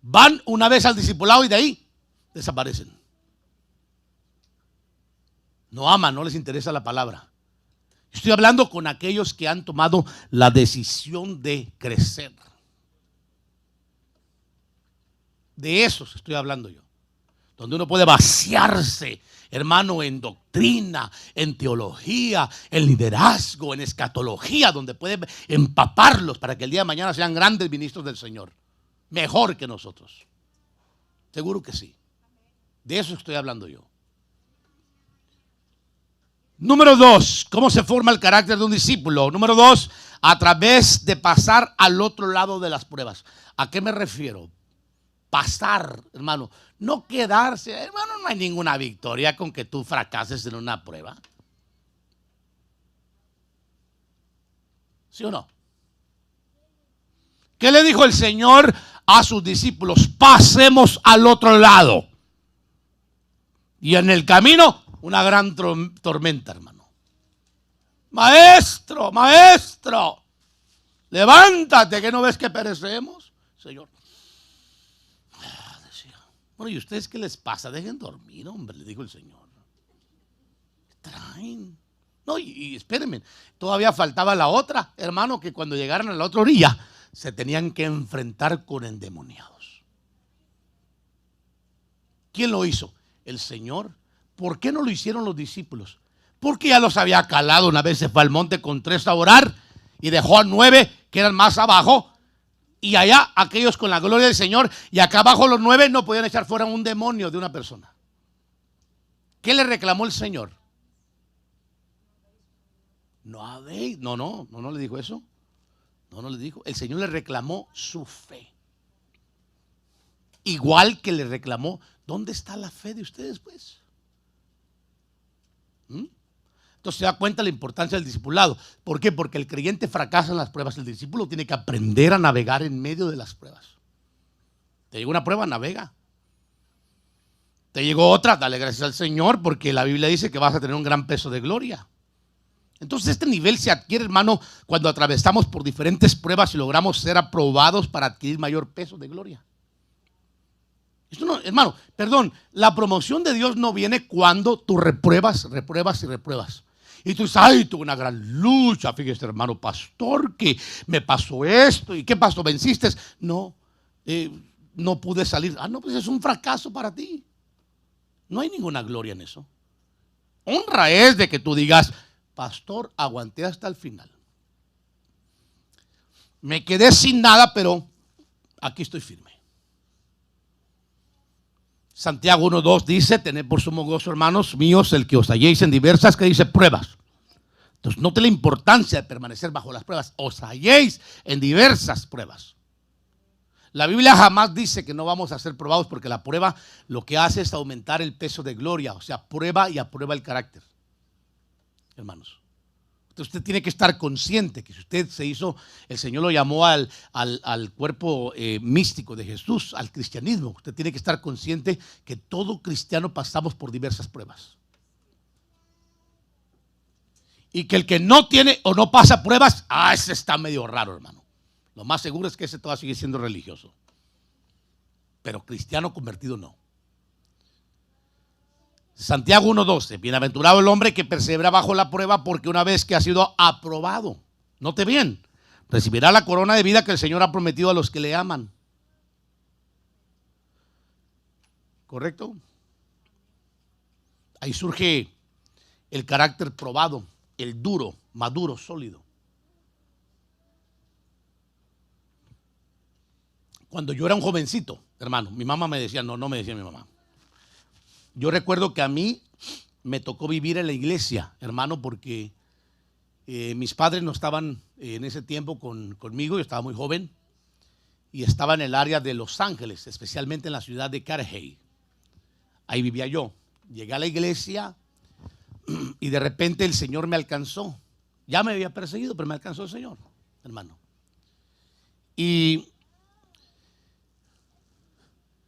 Van una vez al discipulado y de ahí desaparecen. No aman, no les interesa la palabra. Estoy hablando con aquellos que han tomado la decisión de crecer. De esos estoy hablando yo. Donde uno puede vaciarse, hermano, en doctrina, en teología, en liderazgo, en escatología, donde puede empaparlos para que el día de mañana sean grandes ministros del Señor. Mejor que nosotros. Seguro que sí. De eso estoy hablando yo. Número 2, ¿cómo se forma el carácter de un discípulo? Número 2, a través de pasar al otro lado de las pruebas. ¿A qué me refiero? Pasar, hermano, no quedarse. Hermano, no hay ninguna victoria con que tú fracases en una prueba. ¿Sí o no? ¿Qué le dijo el Señor a sus discípulos? Pasemos al otro lado. Y en el camino, una gran tormenta, hermano. Maestro, maestro, levántate, que no ves que perecemos. Señor. Decía, bueno, ¿y ustedes qué les pasa? Dejen dormir, hombre, le dijo el Señor. Traen. No, y espérenme, todavía faltaba la otra, hermano, que cuando llegaran a la otra orilla, se tenían que enfrentar con endemoniados. ¿Quién lo hizo? El Señor. ¿Por qué no lo hicieron los discípulos? Porque ya los había calado. Una vez se fue al monte con 3 a orar y dejó a 9 que eran más abajo, y allá aquellos con la gloria del Señor, y acá abajo los 9 no podían echar fuera un demonio de una persona. ¿Qué le reclamó el Señor? No le dijo eso. No le dijo. El Señor le reclamó su fe. Igual que le reclamó, ¿dónde está la fe de ustedes, pues? Entonces se da cuenta la importancia del discipulado. ¿Por qué? Porque el creyente fracasa en las pruebas. El discípulo tiene que aprender a navegar en medio de las pruebas. Te llegó una prueba, navega. Te llegó otra, dale gracias al Señor, porque la Biblia dice que vas a tener un gran peso de gloria. Entonces este nivel se adquiere, hermano, cuando atravesamos por diferentes pruebas y logramos ser aprobados para adquirir mayor peso de gloria. Esto no, hermano, perdón, la promoción de Dios no viene cuando tú repruebas. Y tú dices, ay, tuve una gran lucha, fíjese, hermano pastor, que me pasó esto. ¿Y qué pasó? ¿Venciste? No, no pude salir. No, pues es un fracaso para ti. No hay ninguna gloria en eso. Honra es de que tú digas, pastor, aguanté hasta el final. Me quedé sin nada, pero aquí estoy firme. Santiago 1:2 dice, tened por sumo gozo, hermanos míos, el que os halléis en diversas, que dice, pruebas. Entonces, note la importancia de permanecer bajo las pruebas. Os halléis en diversas pruebas. La Biblia jamás dice que no vamos a ser probados, porque la prueba lo que hace es aumentar el peso de gloria. O sea, prueba y aprueba el carácter. Hermanos. Entonces usted tiene que estar consciente que si usted se hizo, el Señor lo llamó al cuerpo místico de Jesús, al cristianismo. Usted tiene que estar consciente que todo cristiano pasamos por diversas pruebas. Y que el que no tiene o no pasa pruebas, ese está medio raro, hermano. Lo más seguro es que ese todavía sigue siendo religioso. Pero cristiano convertido no. Santiago 1:12, bienaventurado el hombre que persevera bajo la prueba, porque una vez que ha sido aprobado, note bien, Recibirá la corona de vida que el Señor ha prometido a los que le aman. ¿Correcto? Ahí surge el carácter probado, el duro, maduro, sólido. Cuando yo era un jovencito, hermano, mi mamá me decía, no me decía mi mamá. Yo recuerdo que a mí me tocó vivir en la iglesia, hermano, porque mis padres no estaban en ese tiempo conmigo, yo estaba muy joven, y estaba en el área de Los Ángeles, especialmente en la ciudad de Carey. Ahí vivía yo. Llegué a la iglesia y de repente el Señor me alcanzó. Ya me había perseguido, pero me alcanzó el Señor, hermano. Y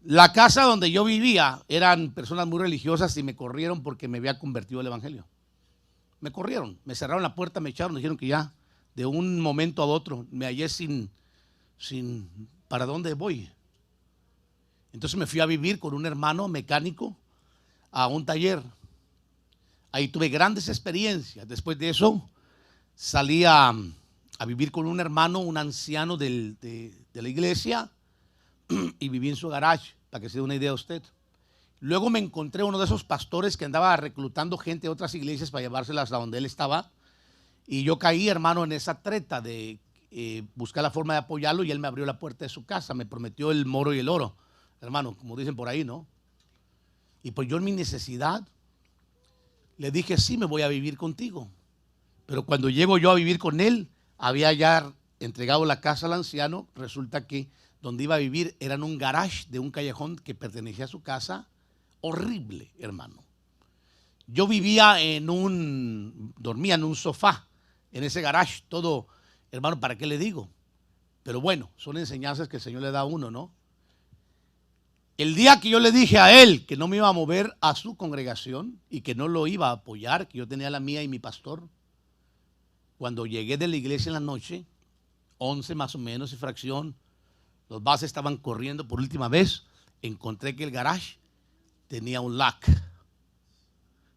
la casa donde yo vivía eran personas muy religiosas y me corrieron porque me había convertido al evangelio. Me corrieron, me cerraron la puerta, me echaron, me dijeron que ya de un momento a otro me hallé sin ¿para dónde voy? Entonces me fui a vivir con un hermano mecánico a un taller. Ahí tuve grandes experiencias. Después de eso salí a vivir con un hermano, un anciano de la iglesia, y viví en su garage, para que se dé una idea a usted. Luego me encontré uno de esos pastores que andaba reclutando gente de otras iglesias para llevárselas a donde él estaba. Y yo caí, hermano, en esa treta de buscar la forma de apoyarlo, y él me abrió la puerta de su casa. Me prometió el moro y el oro, hermano, como dicen por ahí, ¿no? Y pues yo en mi necesidad le dije, sí, me voy a vivir contigo. Pero cuando llego yo a vivir con él, había ya entregado la casa al anciano. Resulta que donde iba a vivir era en un garage de un callejón que pertenecía a su casa. Horrible, hermano. Yo dormía en un sofá, en ese garage, todo, hermano, ¿para qué le digo? Pero bueno, son enseñanzas que el Señor le da a uno, ¿no? El día que yo le dije a él que no me iba a mover a su congregación y que no lo iba a apoyar, que yo tenía la mía y mi pastor, cuando llegué de la iglesia en la noche, 11 más o menos y fracción, los bases estaban corriendo por última vez, encontré que el garage tenía un lock.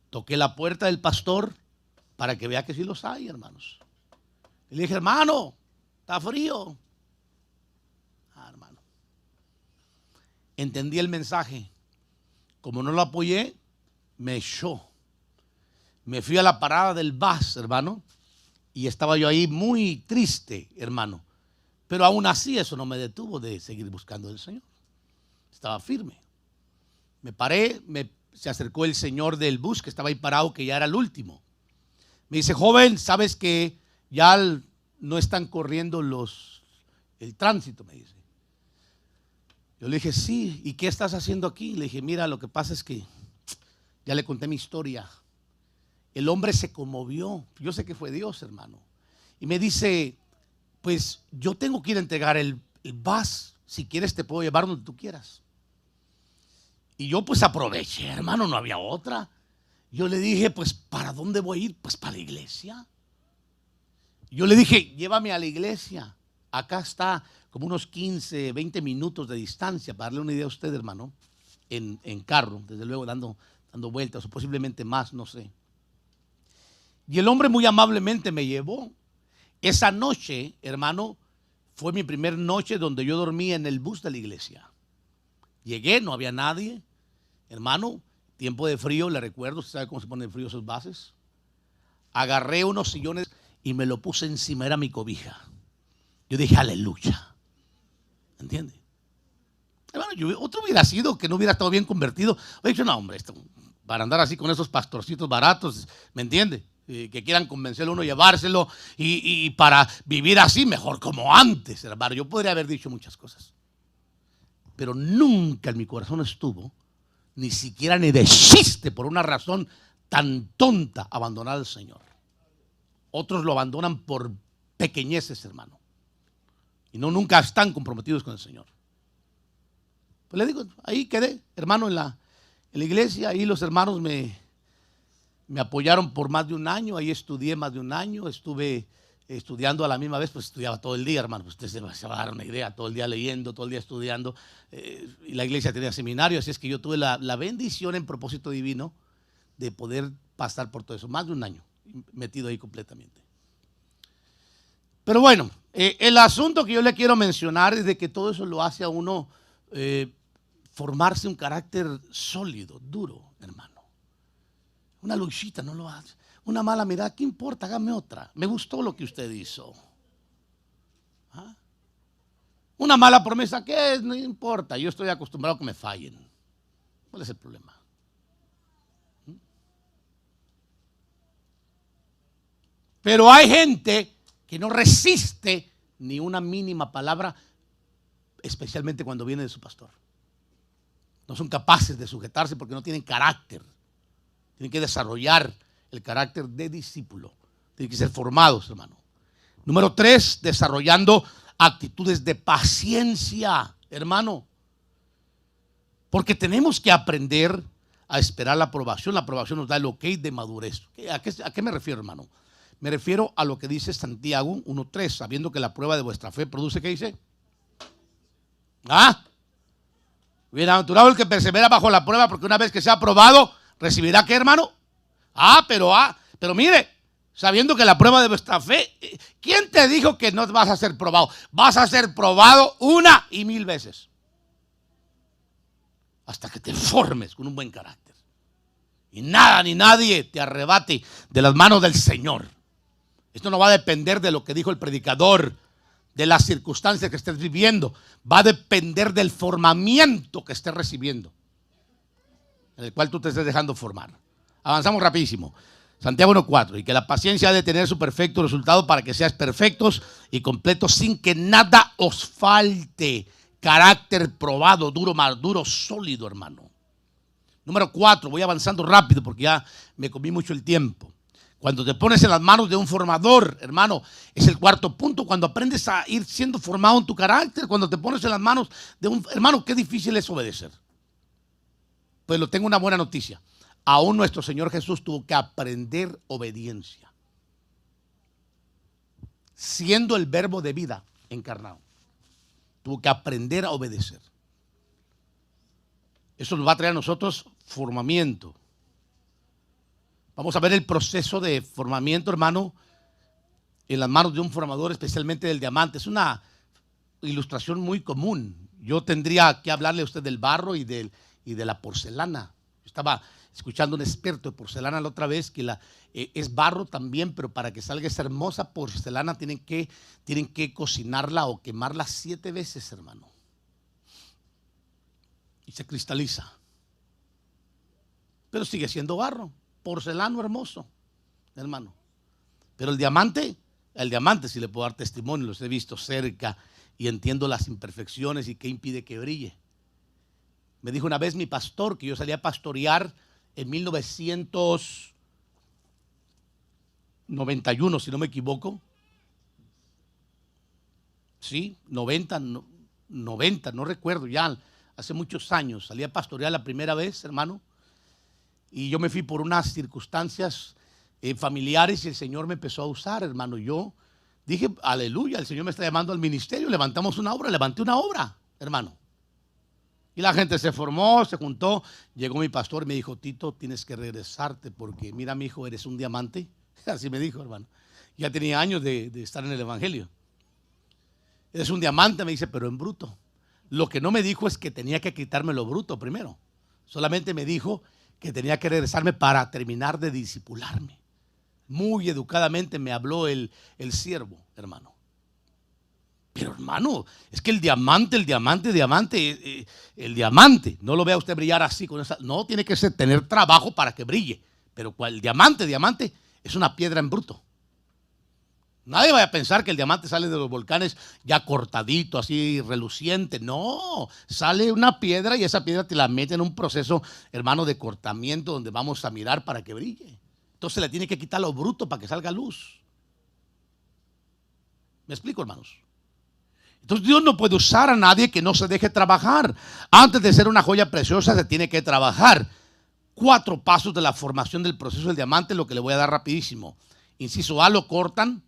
Toqué la puerta del pastor para que vea que sí los hay, hermanos. Y le dije, hermano, está frío. Hermano. Entendí el mensaje. Como no lo apoyé, me echó. Me fui a la parada del bus, hermano, y estaba yo ahí muy triste, hermano. Pero aún así eso no me detuvo de seguir buscando al Señor. Estaba firme. Me paré, se acercó el señor del bus que estaba ahí parado, que ya era el último. Me dice, joven, ¿sabes que ya no están corriendo el tránsito? Me dice. Yo le dije, sí, ¿y qué estás haciendo aquí? Le dije, mira, lo que pasa es que ya le conté mi historia. El hombre se conmovió. Yo sé que fue Dios, hermano. Y me dice, pues yo tengo que ir a entregar el bus. Si quieres te puedo llevar donde tú quieras. Y yo pues aproveché, hermano, no había otra. Yo le dije, pues ¿para dónde voy a ir? Pues para la iglesia. Yo le dije, llévame a la iglesia. Acá está como unos 15, 20 minutos de distancia, para darle una idea a usted, hermano, en carro, desde luego dando vueltas, o posiblemente más, no sé. Y el hombre muy amablemente me llevó. Esa noche, hermano, fue mi primer noche donde yo dormí en el bus de la iglesia. Llegué, no había nadie. Hermano, tiempo de frío, le recuerdo, ¿usted sabe cómo se ponen fríos esos bases? Agarré unos sillones y me lo puse encima, era mi cobija. Yo dije, aleluya. ¿Entiende? Hermano, otro hubiera sido que no hubiera estado bien convertido. Oye, dicho, no, hombre, para andar así con esos pastorcitos baratos, ¿me entiende? Que quieran convencerlo a uno, llevárselo y para vivir así mejor como antes, hermano. Yo podría haber dicho muchas cosas. Pero nunca en mi corazón estuvo, ni siquiera ni de chiste, por una razón tan tonta, abandonar al Señor. Otros lo abandonan por pequeñeces, hermano. Y nunca están comprometidos con el Señor. Pues le digo, ahí quedé, hermano, en la iglesia. Ahí los hermanos me apoyaron por más de un año. Ahí estudié más de un año. Estuve estudiando a la misma vez, pues estudiaba todo el día, hermano. Pues usted se va a dar una idea, todo el día leyendo, todo el día estudiando. Y la iglesia tenía seminario, así es que yo tuve la bendición en propósito divino de poder pasar por todo eso. Más de un año metido ahí completamente. Pero bueno, El asunto que yo le quiero mencionar es de que todo eso lo hace a uno formarse un carácter sólido, duro, hermano. Una luchita no lo hace. Una mala mirada, ¿qué importa? Hágame otra. Me gustó lo que usted hizo. ¿Ah? Una mala promesa, ¿qué es? No importa, yo estoy acostumbrado a que me fallen. ¿Cuál es el problema? Pero hay gente que no resiste ni una mínima palabra, especialmente cuando viene de su pastor. No son capaces de sujetarse porque no tienen carácter. Tienen que desarrollar el carácter de discípulo. Tienen que ser formados, hermano. Número 3, desarrollando actitudes de paciencia, hermano. Porque tenemos que aprender a esperar la aprobación. La aprobación nos da el ok de madurez. ¿A qué me refiero, hermano? Me refiero a lo que dice Santiago 1:3, sabiendo que la prueba de vuestra fe produce, ¿qué dice? Bienaventurado el que persevera bajo la prueba, porque una vez que sea aprobado, recibirá, ¿qué, hermano? Pero mire, sabiendo que la prueba de vuestra fe, ¿quién te dijo que no vas a ser probado? Vas a ser probado 1 y 1000 veces. Hasta que te formes con un buen carácter. Y nada ni nadie te arrebate de las manos del Señor. Esto no va a depender de lo que dijo el predicador, de las circunstancias que estés viviendo. Va a depender del formamiento que estés recibiendo, en el cual tú te estés dejando formar. Avanzamos rapidísimo. Santiago 1:4. Y que la paciencia ha de tener su perfecto resultado para que seas perfectos y completos sin que nada os falte. Carácter probado, duro, maduro, sólido, hermano. Número 4. Voy avanzando rápido porque ya me comí mucho el tiempo. Cuando te pones en las manos de un formador, hermano, es el 4 punto. Cuando aprendes a ir siendo formado en tu carácter, cuando te pones en las manos de un hermano, qué difícil es obedecer. Pues lo tengo una buena noticia. Aún nuestro Señor Jesús tuvo que aprender obediencia, siendo el verbo de vida encarnado. Tuvo que aprender a obedecer. Eso nos va a traer a nosotros formamiento. Vamos a ver el proceso de formamiento, hermano, en las manos de un formador, especialmente del diamante. Es una ilustración muy común. Yo tendría que hablarle a usted del barro y de la porcelana. Yo estaba escuchando a un experto de porcelana la otra vez que es barro también, pero para que salga esa hermosa porcelana tienen que cocinarla o quemarla 7 veces, hermano. Y se cristaliza. Pero sigue siendo barro. Porcelano hermoso, hermano. Pero el diamante, sí le puedo dar testimonio, los he visto cerca y entiendo las imperfecciones y qué impide que brille. Me dijo una vez mi pastor que yo salía a pastorear en 1991, si no me equivoco. Sí, 90, no recuerdo ya, hace muchos años. Salí a pastorear la primera vez, hermano. Y yo me fui por unas circunstancias familiares y el Señor me empezó a usar, hermano. Yo dije, aleluya, el Señor me está llamando al ministerio. Levanté una obra, hermano. Y la gente se formó, se juntó. Llegó mi pastor y me dijo, Tito, tienes que regresarte porque mira, mi hijo, eres un diamante. Así me dijo, hermano. Ya tenía años de estar en el evangelio. Eres un diamante, me dice, pero en bruto. Lo que no me dijo es que tenía que quitarme lo bruto primero. Solamente me dijo que tenía que regresarme para terminar de discipularme. Muy educadamente me habló el siervo, hermano. Pero hermano, es que el diamante, no lo vea usted brillar así con esa, no, tiene que tener trabajo para que brille. Pero el diamante es una piedra en bruto. Nadie vaya a pensar que el diamante sale de los volcanes ya cortadito, así reluciente. No, sale una piedra y esa piedra te la mete en un proceso, hermano, de cortamiento donde vamos a mirar para que brille. Entonces le tiene que quitar lo bruto para que salga luz. ¿Me explico, hermanos? Entonces Dios no puede usar a nadie que no se deje trabajar. Antes de ser una joya preciosa se tiene que trabajar. 4 pasos de la formación del proceso del diamante, lo que le voy a dar rapidísimo. Inciso A, lo cortan.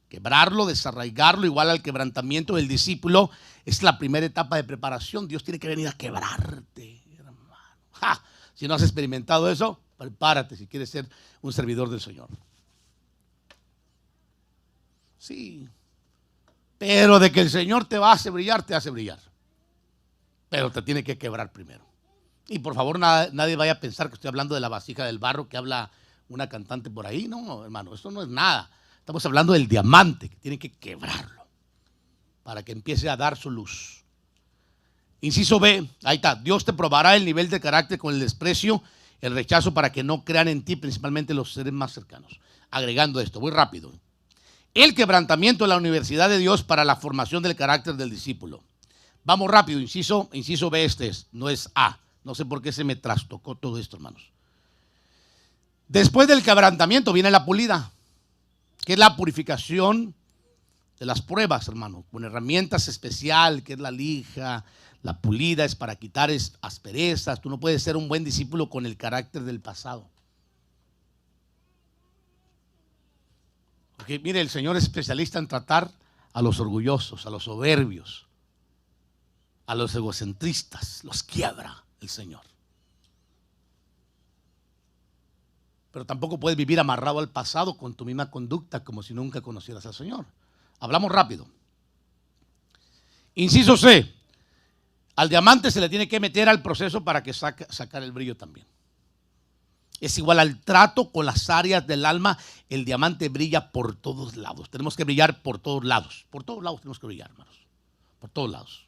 Quebrarlo, desarraigarlo, igual al quebrantamiento del discípulo, es la primera etapa de preparación. Dios tiene que venir a quebrarte, hermano. Si no has experimentado eso, prepárate si quieres ser un servidor del Señor. Sí. Pero de que el Señor te va a hacer brillar, te hace brillar. Pero te tiene que quebrar primero. Y por favor, nadie vaya a pensar que estoy hablando de la vasija del barro que habla una cantante por ahí. No, hermano, eso no es nada. Estamos hablando del diamante, que tiene que quebrarlo para que empiece a dar su luz. Inciso B, ahí está. Dios te probará el nivel de carácter con el desprecio, el rechazo, para que no crean en ti, principalmente los seres más cercanos. Agregando esto, voy rápido. El quebrantamiento de la universidad de Dios para la formación del carácter del discípulo. Vamos rápido, inciso B no es A. No sé por qué se me trastocó todo esto, hermanos. Después del quebrantamiento viene la pulida, que es la purificación de las pruebas, hermano, con herramientas especiales, que es la lija. La pulida es para quitar asperezas. Tú no puedes ser un buen discípulo con el carácter del pasado. Porque mire, el Señor es especialista en tratar a los orgullosos, a los soberbios, a los egocentristas. Los quiebra el Señor. Pero tampoco puedes vivir amarrado al pasado con tu misma conducta como si nunca conocieras al Señor. Hablamos rápido. Inciso C. Al diamante se le tiene que meter al proceso para que sacar el brillo también. Es igual al trato con las áreas del alma. El diamante brilla por todos lados. Tenemos que brillar por todos lados. Por todos lados tenemos que brillar, hermanos. Por todos lados.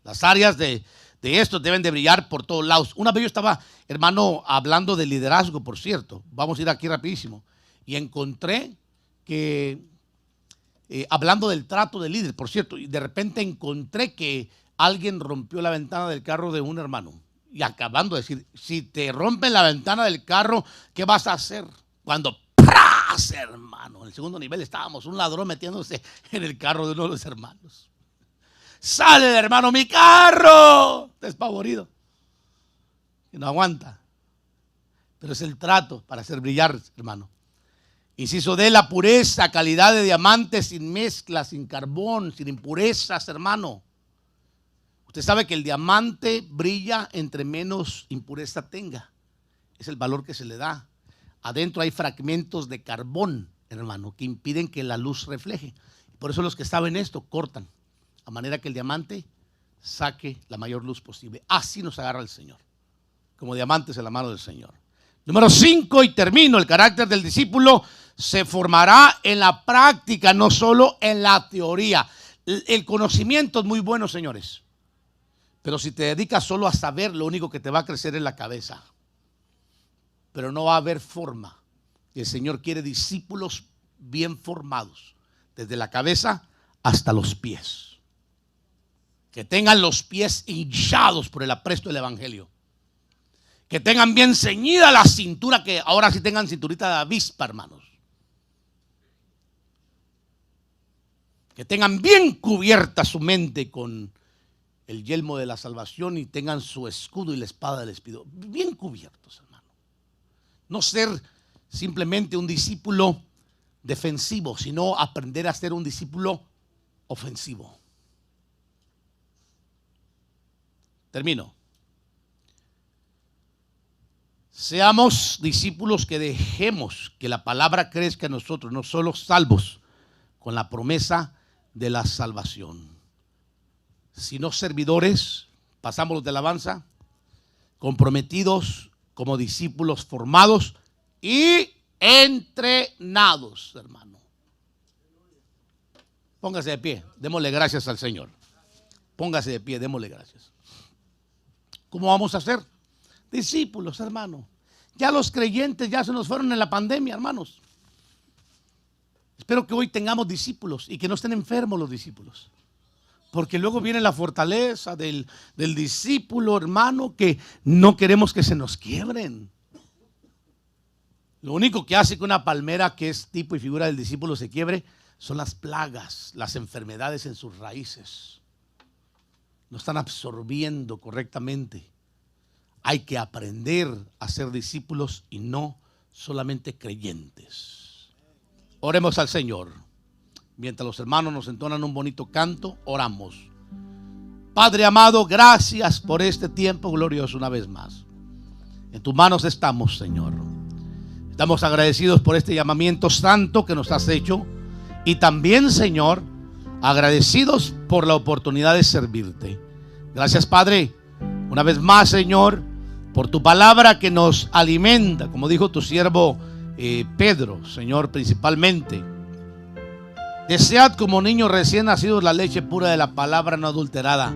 Las áreas de esto deben de brillar por todos lados. Una vez yo estaba, hermano, hablando de liderazgo, por cierto. Vamos a ir aquí rapidísimo. Y encontré que, hablando del trato del líder, por cierto, y de repente encontré que alguien rompió la ventana del carro de un hermano. Y acabando de decir, si te rompen la ventana del carro, ¿qué vas a hacer? Cuando ¡pras! Hermano, en el segundo nivel estábamos, un ladrón metiéndose en el carro de uno de los hermanos. Sale el hermano, mi carro, despavorido. Y no aguanta. Pero es el trato para hacer brillar, hermano. Inciso D, la pureza, calidad de diamante, sin mezcla, sin carbón, sin impurezas, hermano. Usted sabe que el diamante brilla entre menos impureza tenga. Es el valor que se le da. Adentro hay fragmentos de carbón, hermano, que impiden que la luz refleje. Por eso los que saben esto cortan, a manera que el diamante saque la mayor luz posible. Así nos agarra el Señor, como diamantes en la mano del Señor. Número 5, y termino. El carácter del discípulo se formará en la práctica, no solo en la teoría. El conocimiento es muy bueno, señores. Pero si te dedicas solo a saber, lo único que te va a crecer es la cabeza. Pero no va a haber forma. El Señor quiere discípulos bien formados, desde la cabeza hasta los pies. Que tengan los pies hinchados por el apresto del evangelio. Que tengan bien ceñida la cintura, que ahora sí tengan cinturita de avispa, hermanos. Que tengan bien cubierta su mente con el yelmo de la salvación y tengan su escudo y la espada del Espíritu. Bien cubiertos, hermano. No ser simplemente un discípulo defensivo, sino aprender a ser un discípulo ofensivo. Termino. Seamos discípulos que dejemos que la palabra crezca en nosotros, no solo salvos con la promesa de la salvación, sino servidores, pasamos los de alabanza, comprometidos como discípulos formados y entrenados, hermano. Póngase de pie, démosle gracias al Señor. Póngase de pie, démosle gracias. ¿Cómo vamos a hacer? Discípulos, hermano. Ya los creyentes ya se nos fueron en la pandemia, hermanos. Espero que hoy tengamos discípulos y que no estén enfermos los discípulos. Porque luego viene la fortaleza del discípulo, hermano, que no queremos que se nos quiebren. Lo único que hace que una palmera, que es tipo y figura del discípulo, se quiebre son las plagas, las enfermedades en sus raíces. No están absorbiendo correctamente. Hay que aprender a ser discípulos y no solamente creyentes. Oremos al Señor. Mientras los hermanos nos entonan un bonito canto, oramos. Padre amado, gracias por este tiempo glorioso una vez más. En tus manos estamos, Señor. Estamos agradecidos por este llamamiento santo que nos has hecho. Y también, Señor, agradecidos por la oportunidad de servirte. Gracias, Padre, una vez más, Señor, por tu palabra que nos alimenta, como dijo tu siervo Pedro, Señor, principalmente. Desead como niños recién nacidos la leche pura de la palabra no adulterada,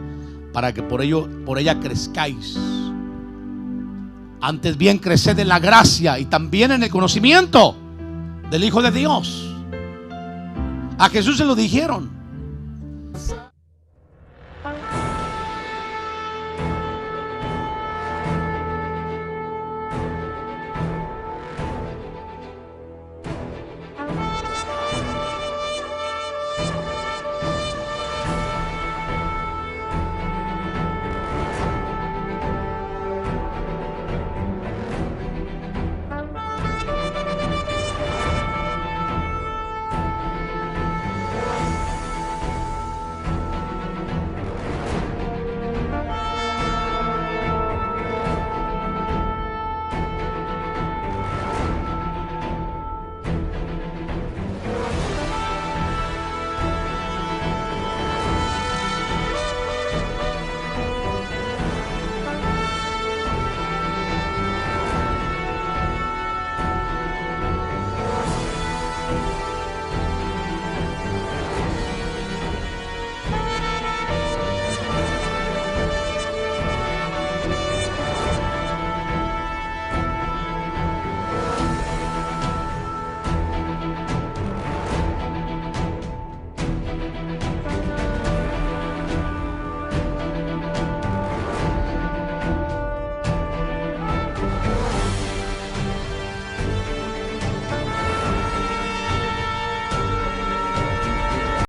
para que por ella crezcáis. Antes bien, creced en la gracia y también en el conocimiento del Hijo de Dios. A Jesús se lo dijeron: